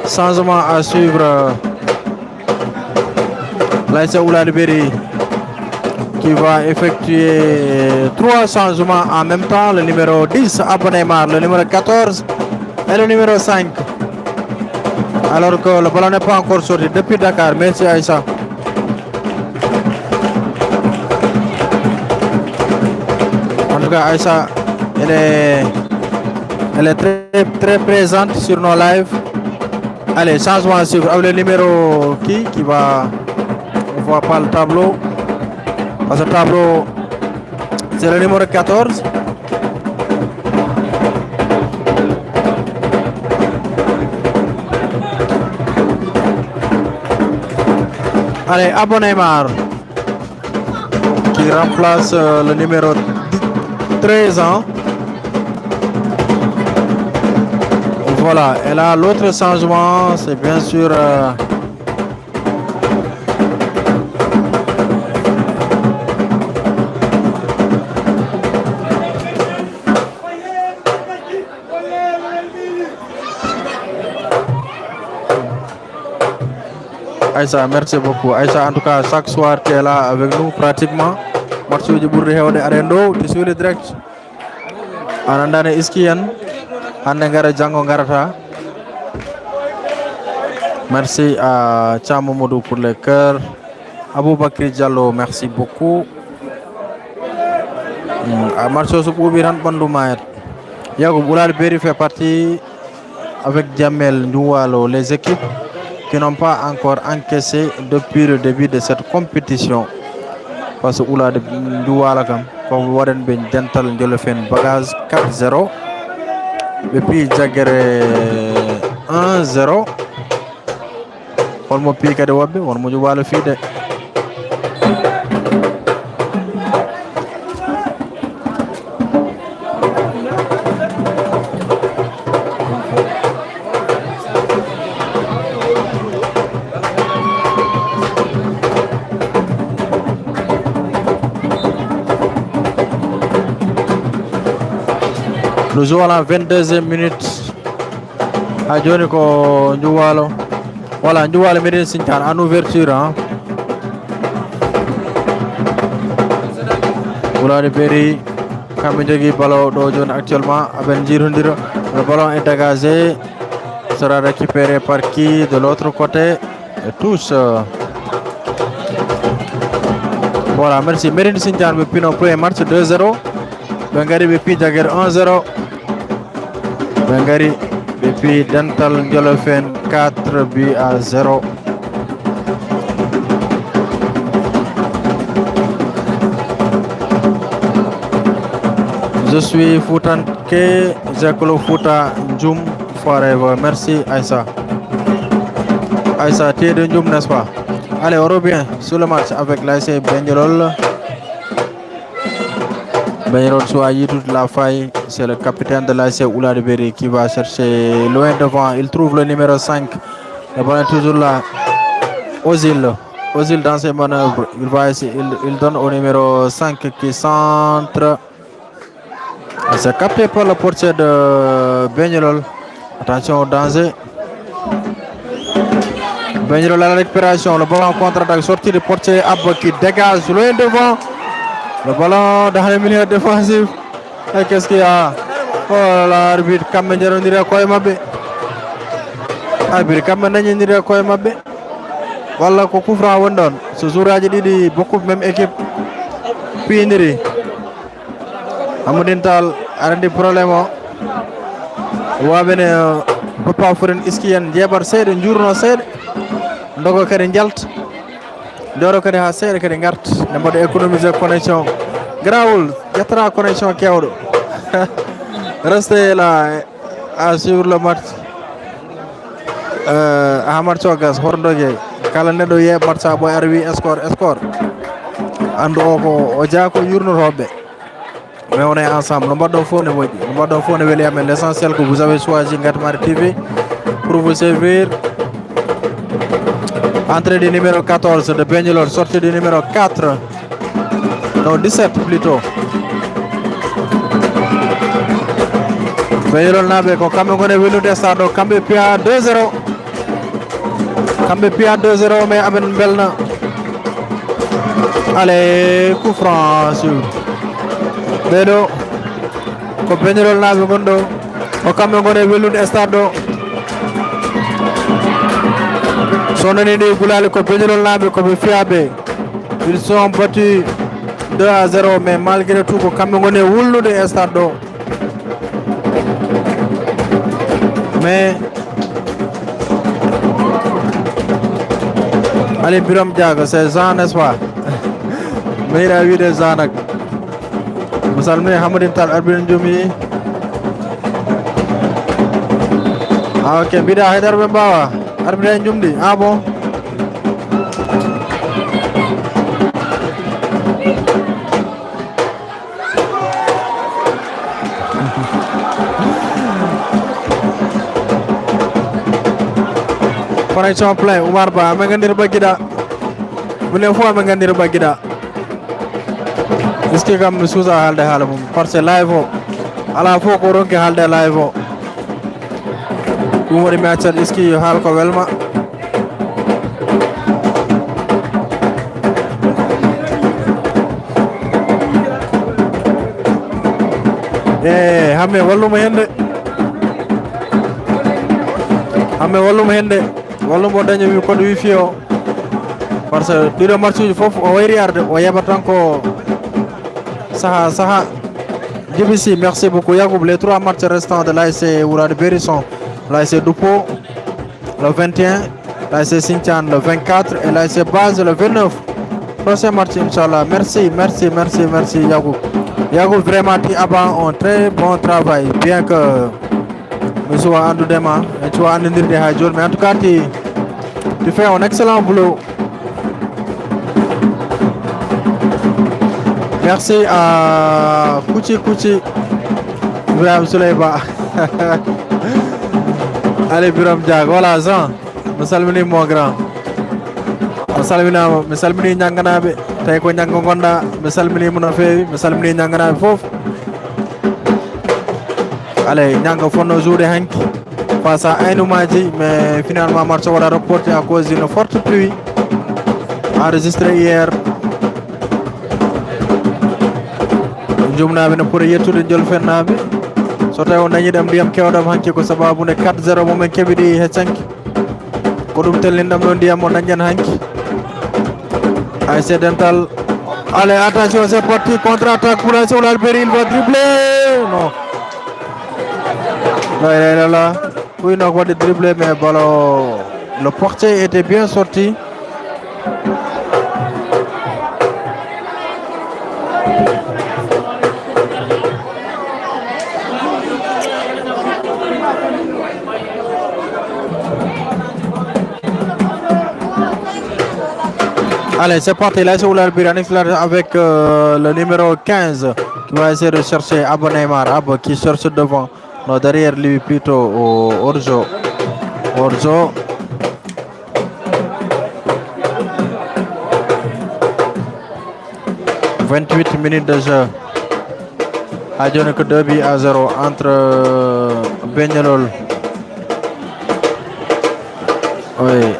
S1: Changement à suivre. L'ASC Oulare Berry qui va effectuer 3 changements en même temps. Le numéro 10, Abba Neymar, le numéro 14 et le numéro 5. Alors que le ballon n'est pas encore sorti depuis Dakar. Merci Aïssa. En tout cas, Aïssa, elle est très, très présente sur nos lives. Allez, changement à suivre. Le numéro qui va... On ne voit pas le tableau. Parce que le tableau, c'est le numéro 14. Allez, Abba Neymar qui remplace le numéro 13 ans. Voilà, et là l'autre changement, c'est bien sûr Aïssa, merci beaucoup. Aïssa, en tout cas, chaque soir, tu es là avec nous pratiquement. Match du Bourg de Arendo, tu suis le direct. Anandane Iskiyan, Anengara Django Garata. Merci à Tchamo Modou pour le cœur. Aboubakri Diallo, merci beaucoup. Marceau Soupoubiran Bandoumaer. Yagoub Oulal Berry fait partie avec Diamel Noualo, les équipes qui n'ont pas encore encaissé depuis le début de cette compétition. Parce que Oulal Noualo, comme Warren Ben Dental Ndiolofen Bagaz 4-0. Et puis Jagere 1-0. On m'a piqué de Wabbe, on m'a joué le fide. Nous jouons à la 22e minute. À Djoniko Ndoualo. Voilà, Ndoualo Médine Sintan en ouverture. Oulade Berry, Kamidegi Ballon d'Ojon actuellement. Aben Girundiro. Le ballon est dégagé. Sera récupéré par qui de l'autre côté. Et tous. Voilà, merci. Médine Sintan, depuis notre premier match 2-0. Bengari BP Jagger 1-0. Bengari BP Dental Ndiolofen 4 buts à 0. Je suis Foutanke, Zekolo Fouta Ndjoum forever. Merci Aïssa. Aïssa, tu es de Ndjoum, n'est-ce pas? Allez, on revient sur le match avec l'ASC Benjelol. Benjelol Souayi toute la faille. C'est le capitaine de l'ASC Oulade Berry qui va chercher loin devant. Il trouve le numéro 5. Le ballon est toujours là. Ozil. Ozil dans ses manœuvres. Il va essayer, il donne au numéro 5 qui centre. C'est capté par le portier de Benjelol. Attention au danger. Benjelol à la récupération. Le ballon contre-attaque. Sortie du portier Abba qui dégage loin devant. Le ballon dans le milieu défensif. Et qu'est-ce qu'il y a? Oh l'arbitre Kamendjaro ndira koye mabbe. Arbitre Kamendjaro ndira koye mabbe. Walla ko coup franc won don. So jouraji didi beaucoup même équipe. Piniri. Amadou Tall arandi problème o. Wabene Papa Furen Iskiyen jebar seede njurno seede. Ndogo kadi jalt. Doro kadi ha seede kadi ngart. Ne mbodo économiser connexion. Grawul jettara connexion kewdo. Restez là à suivre le match. Ahmad Chogas hordoje kala nedo ye match bo arwi score andu o jako yurnotobe. Mais on est ensemble. Nous battons l'essentiel que vous avez choisi Ngatmar TV pour vous servir. Entrée du numéro 14 de Benjelol, sortie du numéro 4. Non, 17 plutôt. Benjelol nabe ko kambe ngone welude stade kambe pia 2-0. Kambe pia 2-0 mais amen belna. Allez, coup franc sur Bedo ko Benjelol nabe gondo ko kambe ngone welude stade sonani de Goulali ko Benjelol nabe ko be fiabe. Ils sont battus 2-0 mais malgré tout ko kambe ngone wullude stade mais Ali Biram Diago c'est Jean n'est-ce pas? Mais il a eu des gens nak Musalme Hamadou Tall arbitre Ndioumi. Ah ok bida Haidar Bembawa arbitre Ndioumdi. Ah bon? Connexion plein Oumar Ba Mengandir Bagida. Bune fois Mengandir Bagida. Est-ce que comme Sousa halde halum parce live o ala fo ko ronke halde live o dum woni match est-ce que hal ko welma hamme walluma hende wallumo daña wi code wifi o par ce que ɗiɗo match uji fof o wayri arde o yaɓat tan ko saha Djiby merci beaucoup Yacoub. Les 3 matchs restants de l'ASC Ourade Berry sont l'ASC Doupo le 21, l'ASC Sinthiane le 24 et l'ASC Base le 29. Prochain match Inch'Allah. Merci Yacoub. Yacoub, vraiment tu as un très bon travail, bien que nous soyons en demain et tu as en mais en tout cas tu fais un excellent boulot. Merci à Kouchi Ibrahim Souleyba. Allez Biram Diag, voilà Jean. Musalmini mon grand. Musalmini Nyanganabe. Tay ko Nyang Gonda, musalmini muna fewi, musalmini Nyanganabe fof. Allez, Nyang fonno jouer hanki face à Ainoumadi, mais finalement match sera reporté à cause d'une forte pluie enregistrée hier. Jumnaɓe no poti yettude jolfennaɓe so tawi on dañi ɗam ndiyam kewɗam hanki ko sababude 4-0 momin keɓiɗi he canki ko ɗum tellinɗam ɗo ndiyam o dañƴan hanki ASC Dental. Allez, attention, c'est parti, contre-attaque pour l'ASC Oulade Berry, il va dribbler. Non. Là. Oui, non, on va dribbler, mais ballon, le portier était bien sorti. Allez, c'est parti, là, c'est Oulade Berry avec le numéro 15 qui va essayer de chercher Abba Neymar. Abba qui cherche devant, non, derrière lui plutôt au Orjo. 28 minutes de jeu. Adjone que 2-0 entre Benyolol. Oui.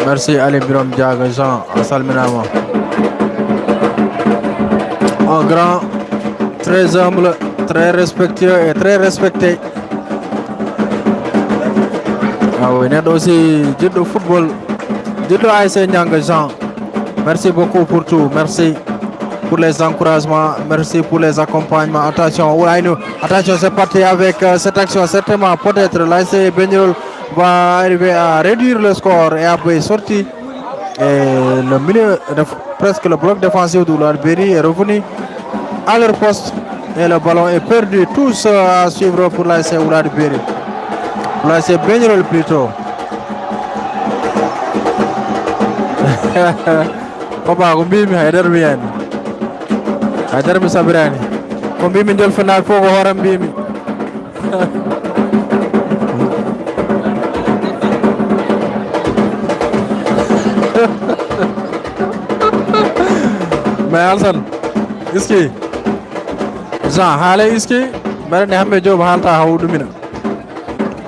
S1: Merci Ali Biram Diaga Jean Salminama. Un grand, très humble, très respectueux et très respecté. Ah oui, net aussi du football, du ASC Nyanga Jean. Merci beaucoup pour tout. Merci pour les encouragements. Merci pour les accompagnements. Attention, c'est parti avec cette action. Certainement, peut-être l'ASC Benyol va arriver à réduire le score et après sorti. Et le milieu, presque le bloc défensif d'Oulade Berry est revenu à leur poste et le ballon est perdu. Tous à suivre pour l'ASC Oulade Berry. Pour l'ASC Benyol plutôt. Papa, Gumbimi, Haidar Sabirani. Gumbimi Jol Fenal Fogo Horam Bimi. Mais Alsan, iski Jean, Hale iski Berne Hambe Job Halta Haoudumina.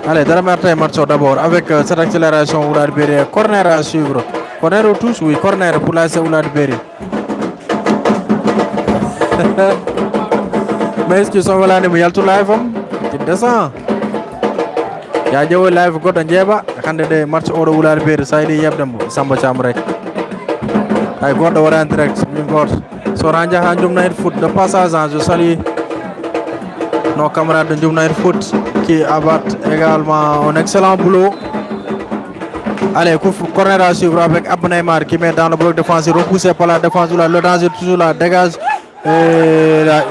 S1: Allez, Daramarta Marceau d'abord avec cette accélération Oulade Berry. Corner à suivre. Corner au touche, oui, corner pour l'ASC Oulade Berry. Mais est-ce qu'ils sont là, il y a tout live, tu descends. Il y a un live got un jeba, quand des matchs au Oulade Berry, ça y est, yabdam, Samba Chamrek. I got the en direct, so Ranja Hanjum Night Foot, de passage, je salue nos camarades de Jum Night Foot qui abattent également un excellent boulot. Allez, corner à suivre avec Abba Neymar qui met dans le bloc défensif, repoussé par la défense, le danger toujours là, dégage. Et là,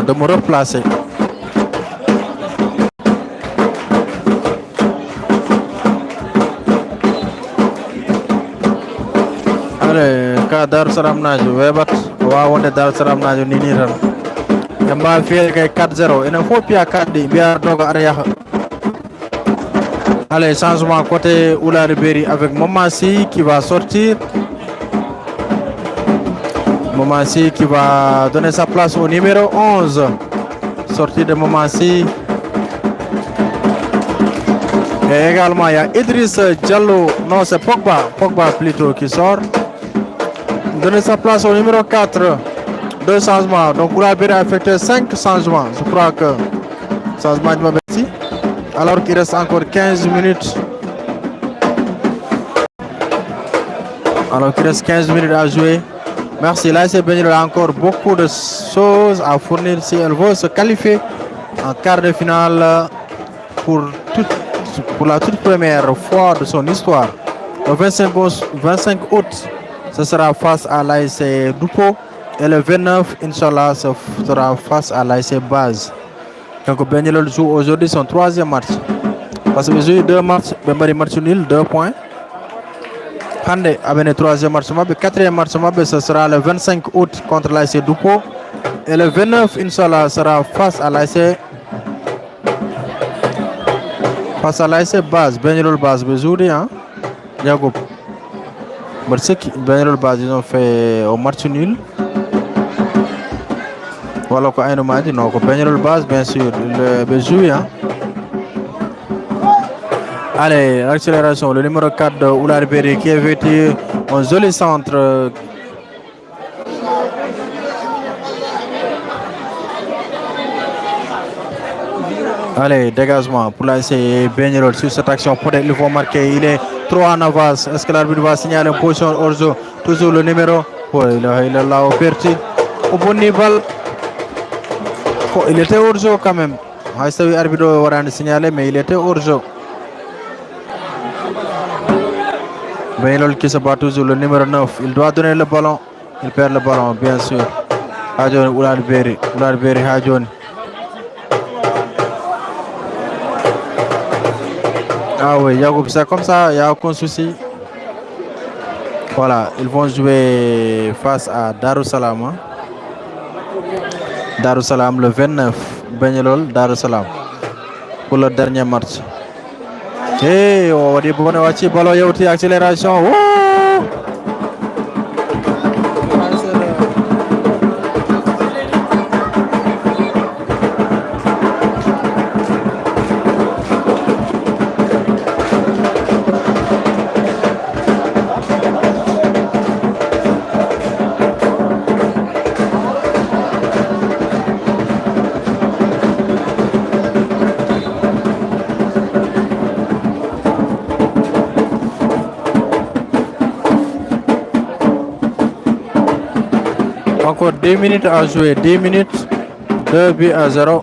S1: de me replacer. Allez, ka Dar Salam Najo, Webat, Wawonde Dar Salam Najo Niniran. mba fiel kay 4-0 enen fof piya 4 ɗi mbiya dogo aɗa yaha. Allez, changement côté Oulari avec Momassi qui va sortir. Momassi qui va donner sa place au numéro 11. Sortie de Momassi. Et également, il y a Idriss Diallo. Non, c'est Pogba. Pogba plutôt qui sort. Donner sa place au numéro 4. Deux changements. Donc, Oulari a effectué 5 changements. Je crois que changement de Momassi. Alors qu'il reste encore 15 minutes. Alors qu'il reste 15 minutes à jouer. Merci. L'ASC Benjol a encore beaucoup de choses à fournir si elle veut se qualifier en quart de finale pour la toute première fois de son histoire. Le 25 août, ce sera face à l'ASC Dupo. Et le 29, Inch'Allah, ce sera face à l'ASC Base. Donc Benjol joue aujourd'hui son 3e match. Parce que j'ai eu 2 matchs, Bembari match nul, 2 points. Hande avec le 3e match, le 4e match, ce sera le 25 août contre l'ASC Dupo. Et le 29, Inch'Allah, sera face à l'ASC Base. Benjol Base, aujourd'hui, hein. Yagoub. Benjol Base, ils ont fait au match nul. Voilà quoi, un match, non, Benjol Base, bien sûr, le jouer, hein. Allez, l'accélération, le numéro 4 de Oulari qui est vêtu un joli centre. Allez, dégagement pour l'ASC Benjol sur cette action. Peut-être il faut marquer, il est trop en avance. Est-ce que l'arbitre va signaler une position hors jeu? Toujours le numéro. Oh, il est là au perti. Au bon niveau. Oh, il était hors jeu quand même. L'arbitre va signaler, mais il était hors jeu. Benjol qui se bat toujours, le numéro 9. Il doit donner le ballon. Il perd le ballon, bien sûr. Hadjon Oulari Hadjon. Ah oui, Yagoub, c'est comme ça, il n'y a aucun souci. Voilà, ils vont jouer face à Darussalam. Hein? Darussalam le 29. Benjol, Darussalam. Pour le dernier match. Hey, on dit bon, ballon yauti accélération. Encore 10 minutes à jouer, 10 minutes, 2-0.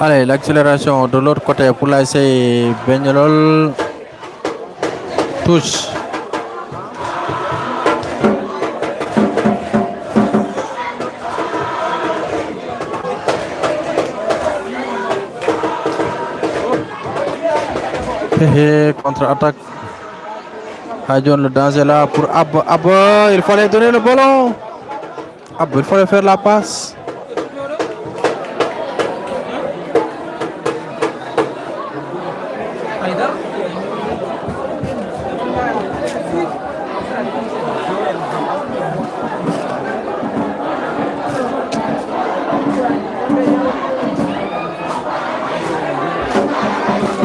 S1: Allez, l'accélération de l'autre côté pour l'ASC Benjol. Touche. Contre-attaque. Hadjon, le danger là pour Abba. Il fallait donner le ballon. Abba, il fallait faire la passe.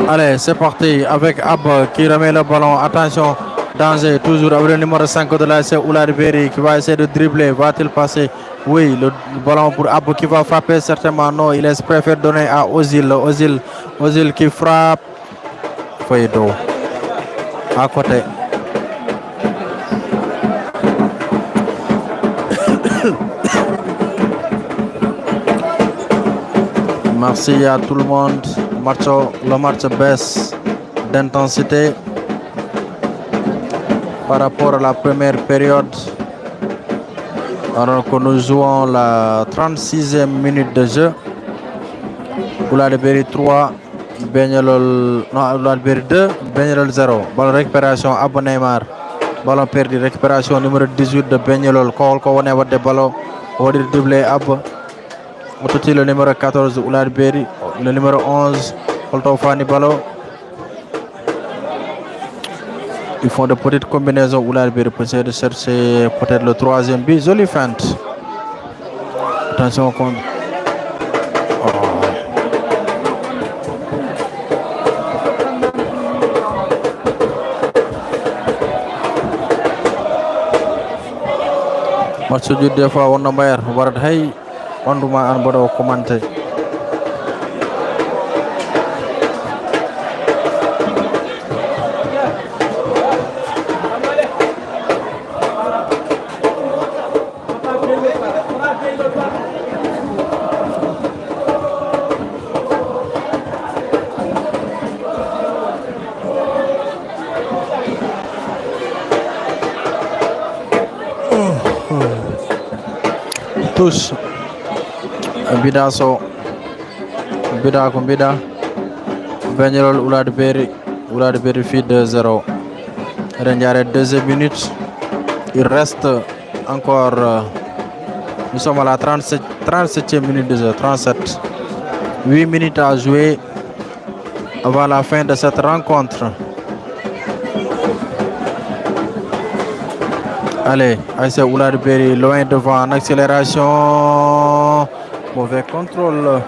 S1: Allez, c'est parti avec Abba qui remet le ballon. Attention, danger toujours avec le numéro 5 de l'ASC Oulari qui va essayer de dribbler. Va-t-il passer? Oui, le ballon pour Abba qui va frapper certainement. Non, il préfère donner à Ozil. Ozil qui frappe. Feuille d'eau. À côté. Merci à tout le monde. Le match baisse d'intensité par rapport à la première période. Alors que nous jouons la 36e minute de jeu. Ouladiberi 3, Benyolol, non, Ouladiberi 2, Benyolol 0. Ballon récupération Abou Neymar. Ballon perdu, récupération numéro 18 de Benyolol. Kol ko wone wadde ballon. Wadi doublé Abou. Ototi le numéro 14 Ouladiberi, le numéro 11 Holto Fani ballon. Ils font de petites combinaisons Ouladiberi pour essayer de chercher peut-être le troisième but. Jolie feinte. Attention contre. Match du des fois on mbayar warat hay wanduma an bodo commenter. Tous Bida so Bida ko Bida Benyolol Ouladiberi fait 2-0. Rendiare deuxième minute. Il reste encore nous sommes à la 37e minute de jeu, 37. 8 minutes à jouer avant la fin de cette rencontre. Allez, ASC Ouladiberi loin devant en accélération. Mauvais contrôle.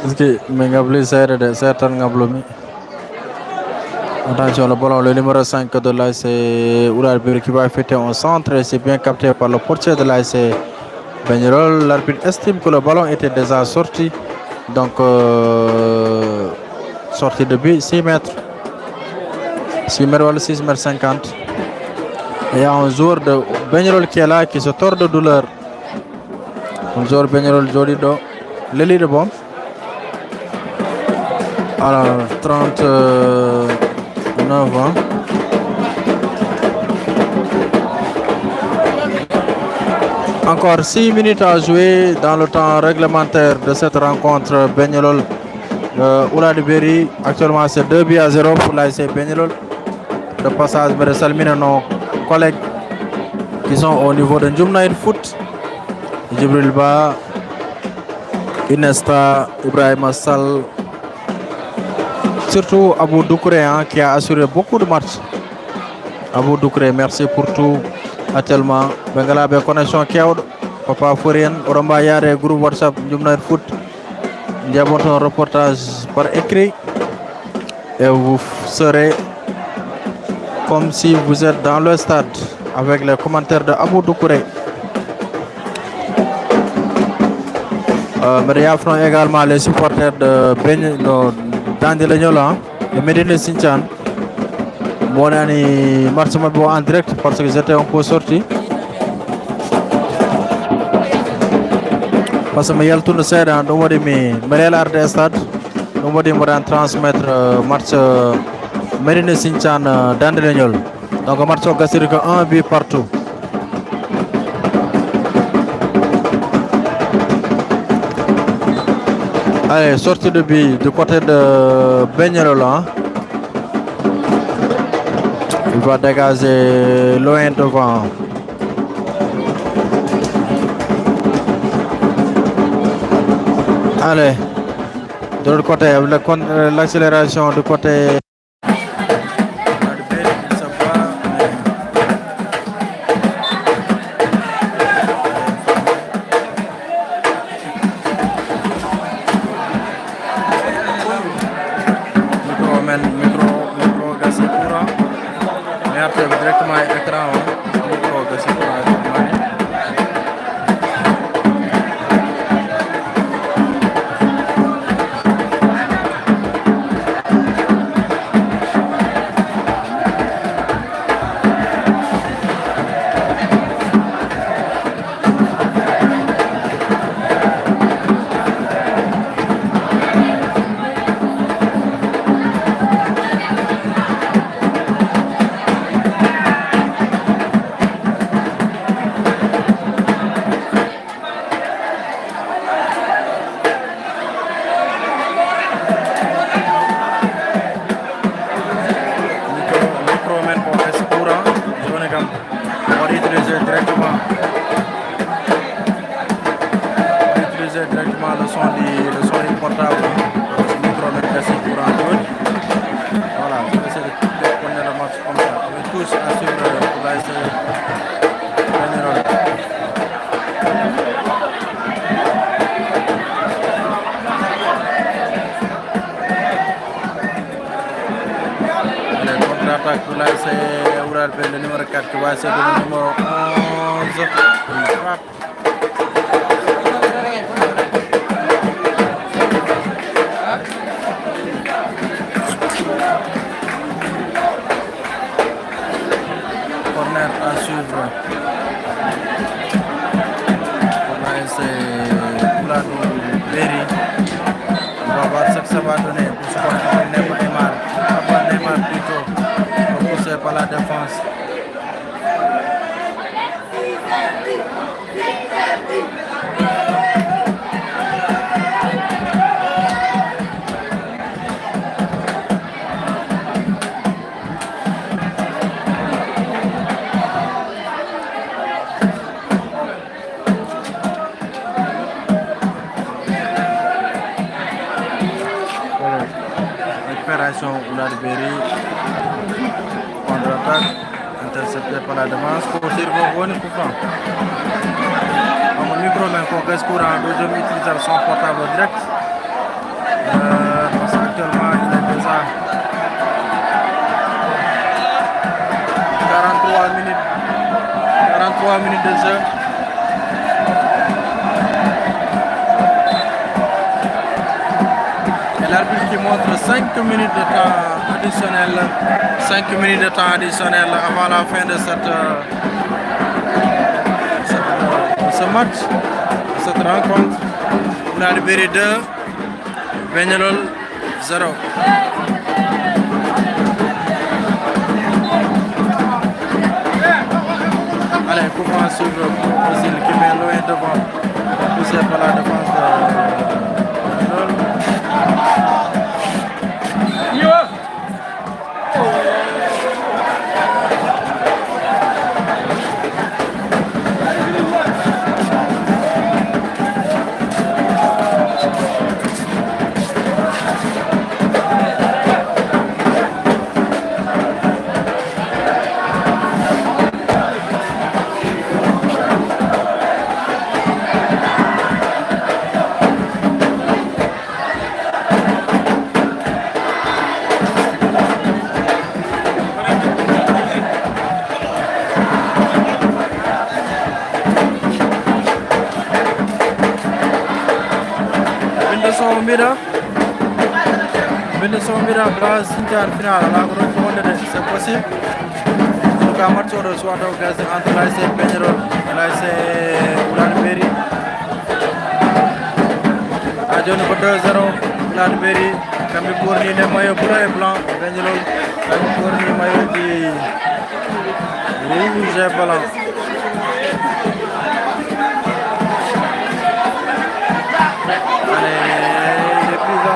S1: Est-ce que Mengabli sert de certains Ngablomi? Attention, le ballon, le numéro 5 de l'ASC Ouladiberi qui va effectuer un centre. C'est bien capté par le portier de l'ASC Benyolol. L'arbitre estime que le ballon était déjà sorti. Donc, sortie de but, 6 mètres. 6 mètres ou 6 mètres 50. Il y a un joueur de Benyolol qui est là, qui se tord de douleur. Un joueur Benyolol Jolido. L'élite de bombe. Alors, 39 ans. Encore 6 minutes à jouer dans le temps réglementaire de cette rencontre. Benyolol Ouladiberi. Actuellement, c'est 2-0 pour l'ASC Benyolol. De passage de Salmina, nos collègues qui sont au niveau de Njumnaïd Foot. Djibril Ba, Inesta, Ibrahim Sall. Surtout Abou Doucouré qui a assuré beaucoup de matchs. Abou Doucouré, merci pour tout. Actuellement, Bengala a connexion Kiaoud, Papa Fourien, Oramba Yare, groupe WhatsApp Njumnaïd Foot. Nous avons un reportage par écrit et vous serez comme si vous êtes dans le stade avec les commentaires de Abou Doucouré. Mais il y a également les supporters de Dandelenyola, de Medine Sinchan. Moi, je marche en direct parce que j'étais un peu sorti. Parce que je suis tout seul dans le stade. Je vais transmettre match Medine Sinchan Dandelenyola. Donc, le match a gagné un but partout. Allez, sortie de but du côté de Benyolol. Il va dégager loin devant. Allez, de l'autre côté, l'accélération du côté. pour l'ASC Oulad Beri, le numéro 4 qui va essayer le numéro 11. Il frappe. Corner à suivre. Pour l'ASC Oulad Beri. On va voir ce que ça va donner pour supporter Neymar. Neymar plutôt repoussé par la défense. Récupération Oulad Beri. Contre-attaque. Intercepté par la défense. Pour tirer pour coup franc. Mon micro même qu'on reste courant. Deuxième utiliser son portable direct. Parce qu'actuellement il est déjà 43 minutes de jeu. L'arbitre qui montre 5 minutes de temps additionnel, 5 minutes de temps additionnel avant la fin de ce match, de cette rencontre. Oulad Beri 2, Peñarol 0. Allez, coup franc sur Ozil qui met loin devant, poussé par la défense de Peñarol. Bendeson Mira place Inter final la grande c'est possible. En tout cas match de soir entre l'ASC Peñarol et l'ASC Oulad Beri. À John 2-0 Oulad Beri kami fourni les maillots bleu et blanc. Peñarol kami fourni maillot di rouge et blanc.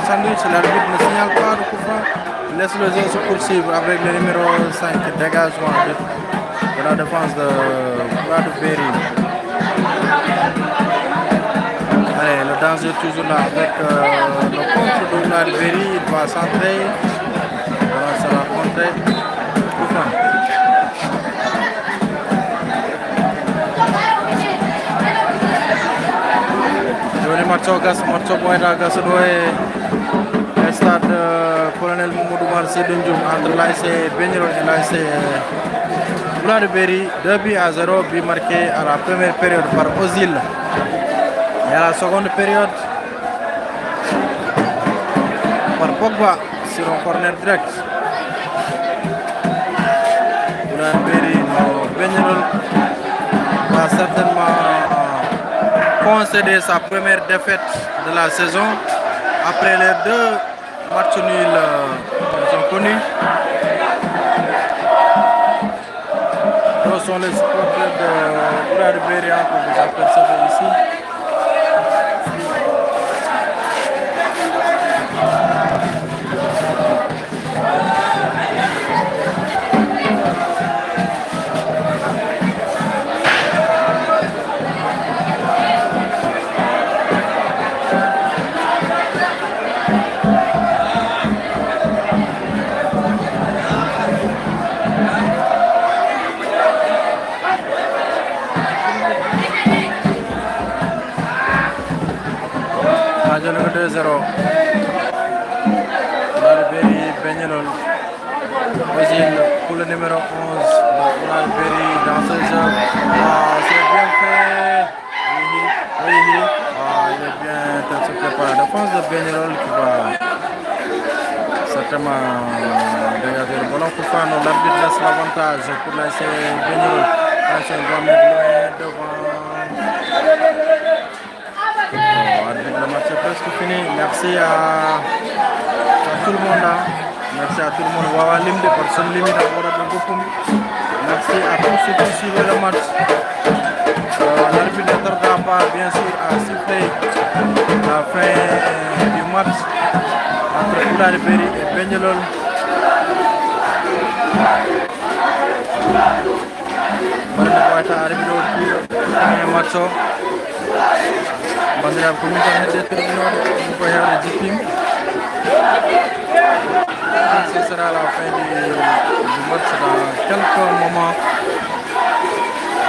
S1: Sandwich, l'arbitre ne signale pas de coup franc, laisse le jeu se poursuivre avec le numéro 5, dégagement de la défense de Oulad Beri. Allez, le danger est toujours là avec le contre de Oulad Beri, il va centrer, voilà, ça va contrer, coup franc. Joni Marco Boyda Gassodoye stade colonel Mamadou Mar Seydou Ndioum entre l'ASC Peñarol et l'ASC Oulad Beri, 2 buts à 0, but marqué à la première période par Ozil. Et à la seconde période par Pogba sur un corner direct. Oulad Beri, Peñarol va certainement concéder sa première défaite de la saison après les 2 matchs nuls qu'ils ont connus. Ce sont les supporters de Oulad Beri que vous apercevez ici. Peñarol 2-0. Oulad Beri Peñarol Ozil pour le numéro 11 de Unai Berry dans ce jeu. C'est bien fait. Oui, il est bien intercepté par la défense de Peñarol qui va certainement dégager le ballon pour faire. L'arbitre laisse l'avantage pour laisser Peñarol. L'arbitre doit mettre loin devant. Arbitre, le match est presque fini. Merci à tout le monde. Merci à tout le monde. Wawa Limde pour son limite à merci à tous ceux qui suivent le match. L'arbitre ne tardera pas bien sûr à siffler la fin du match entre Unai Berry et Peñarol. Barne Boyata arrivé au premier match. Bandira ko min tan hedde terminode ko hewde jippim. Ce sera la fin du match dans quelques moments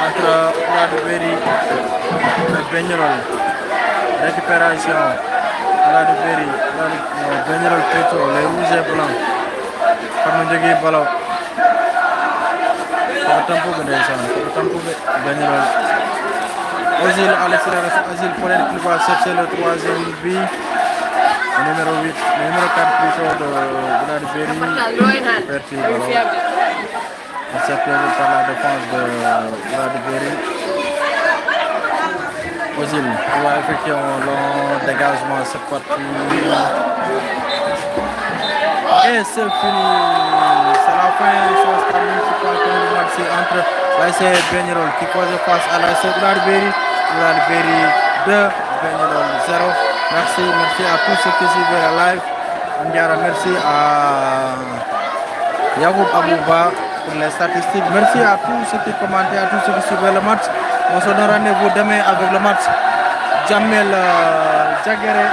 S1: entre Unai Berry et Peñarol. Récupération Unai Berry, Peñarol plutôt, les rouges et blancs. Comme on dit, ballon. Tampo Peñarol. Ozil à l'accélération, Ozil pour elle qui va chercher le troisième but. Le numéro 8, le numéro 4 plutôt de Unai Berry. Perdu ballon. Intercepté par la défense de Unai Berry. Ozil qui va effectuer un long dégagement cette fois-ci. Et c'est fini. C'est la fin. Chose terminée entre l'AS Peñarol qui pose face à l'AS Unai Berry. Unai Berry 2, Peñarol 0. Merci à tous ceux qui suivent le live. Merci à Yacoub Abouba pour les statistiques. Merci à tous ceux qui commentent, à tous ceux qui suivent le match. On se donne rendez-vous demain avec le match Jamel Jagere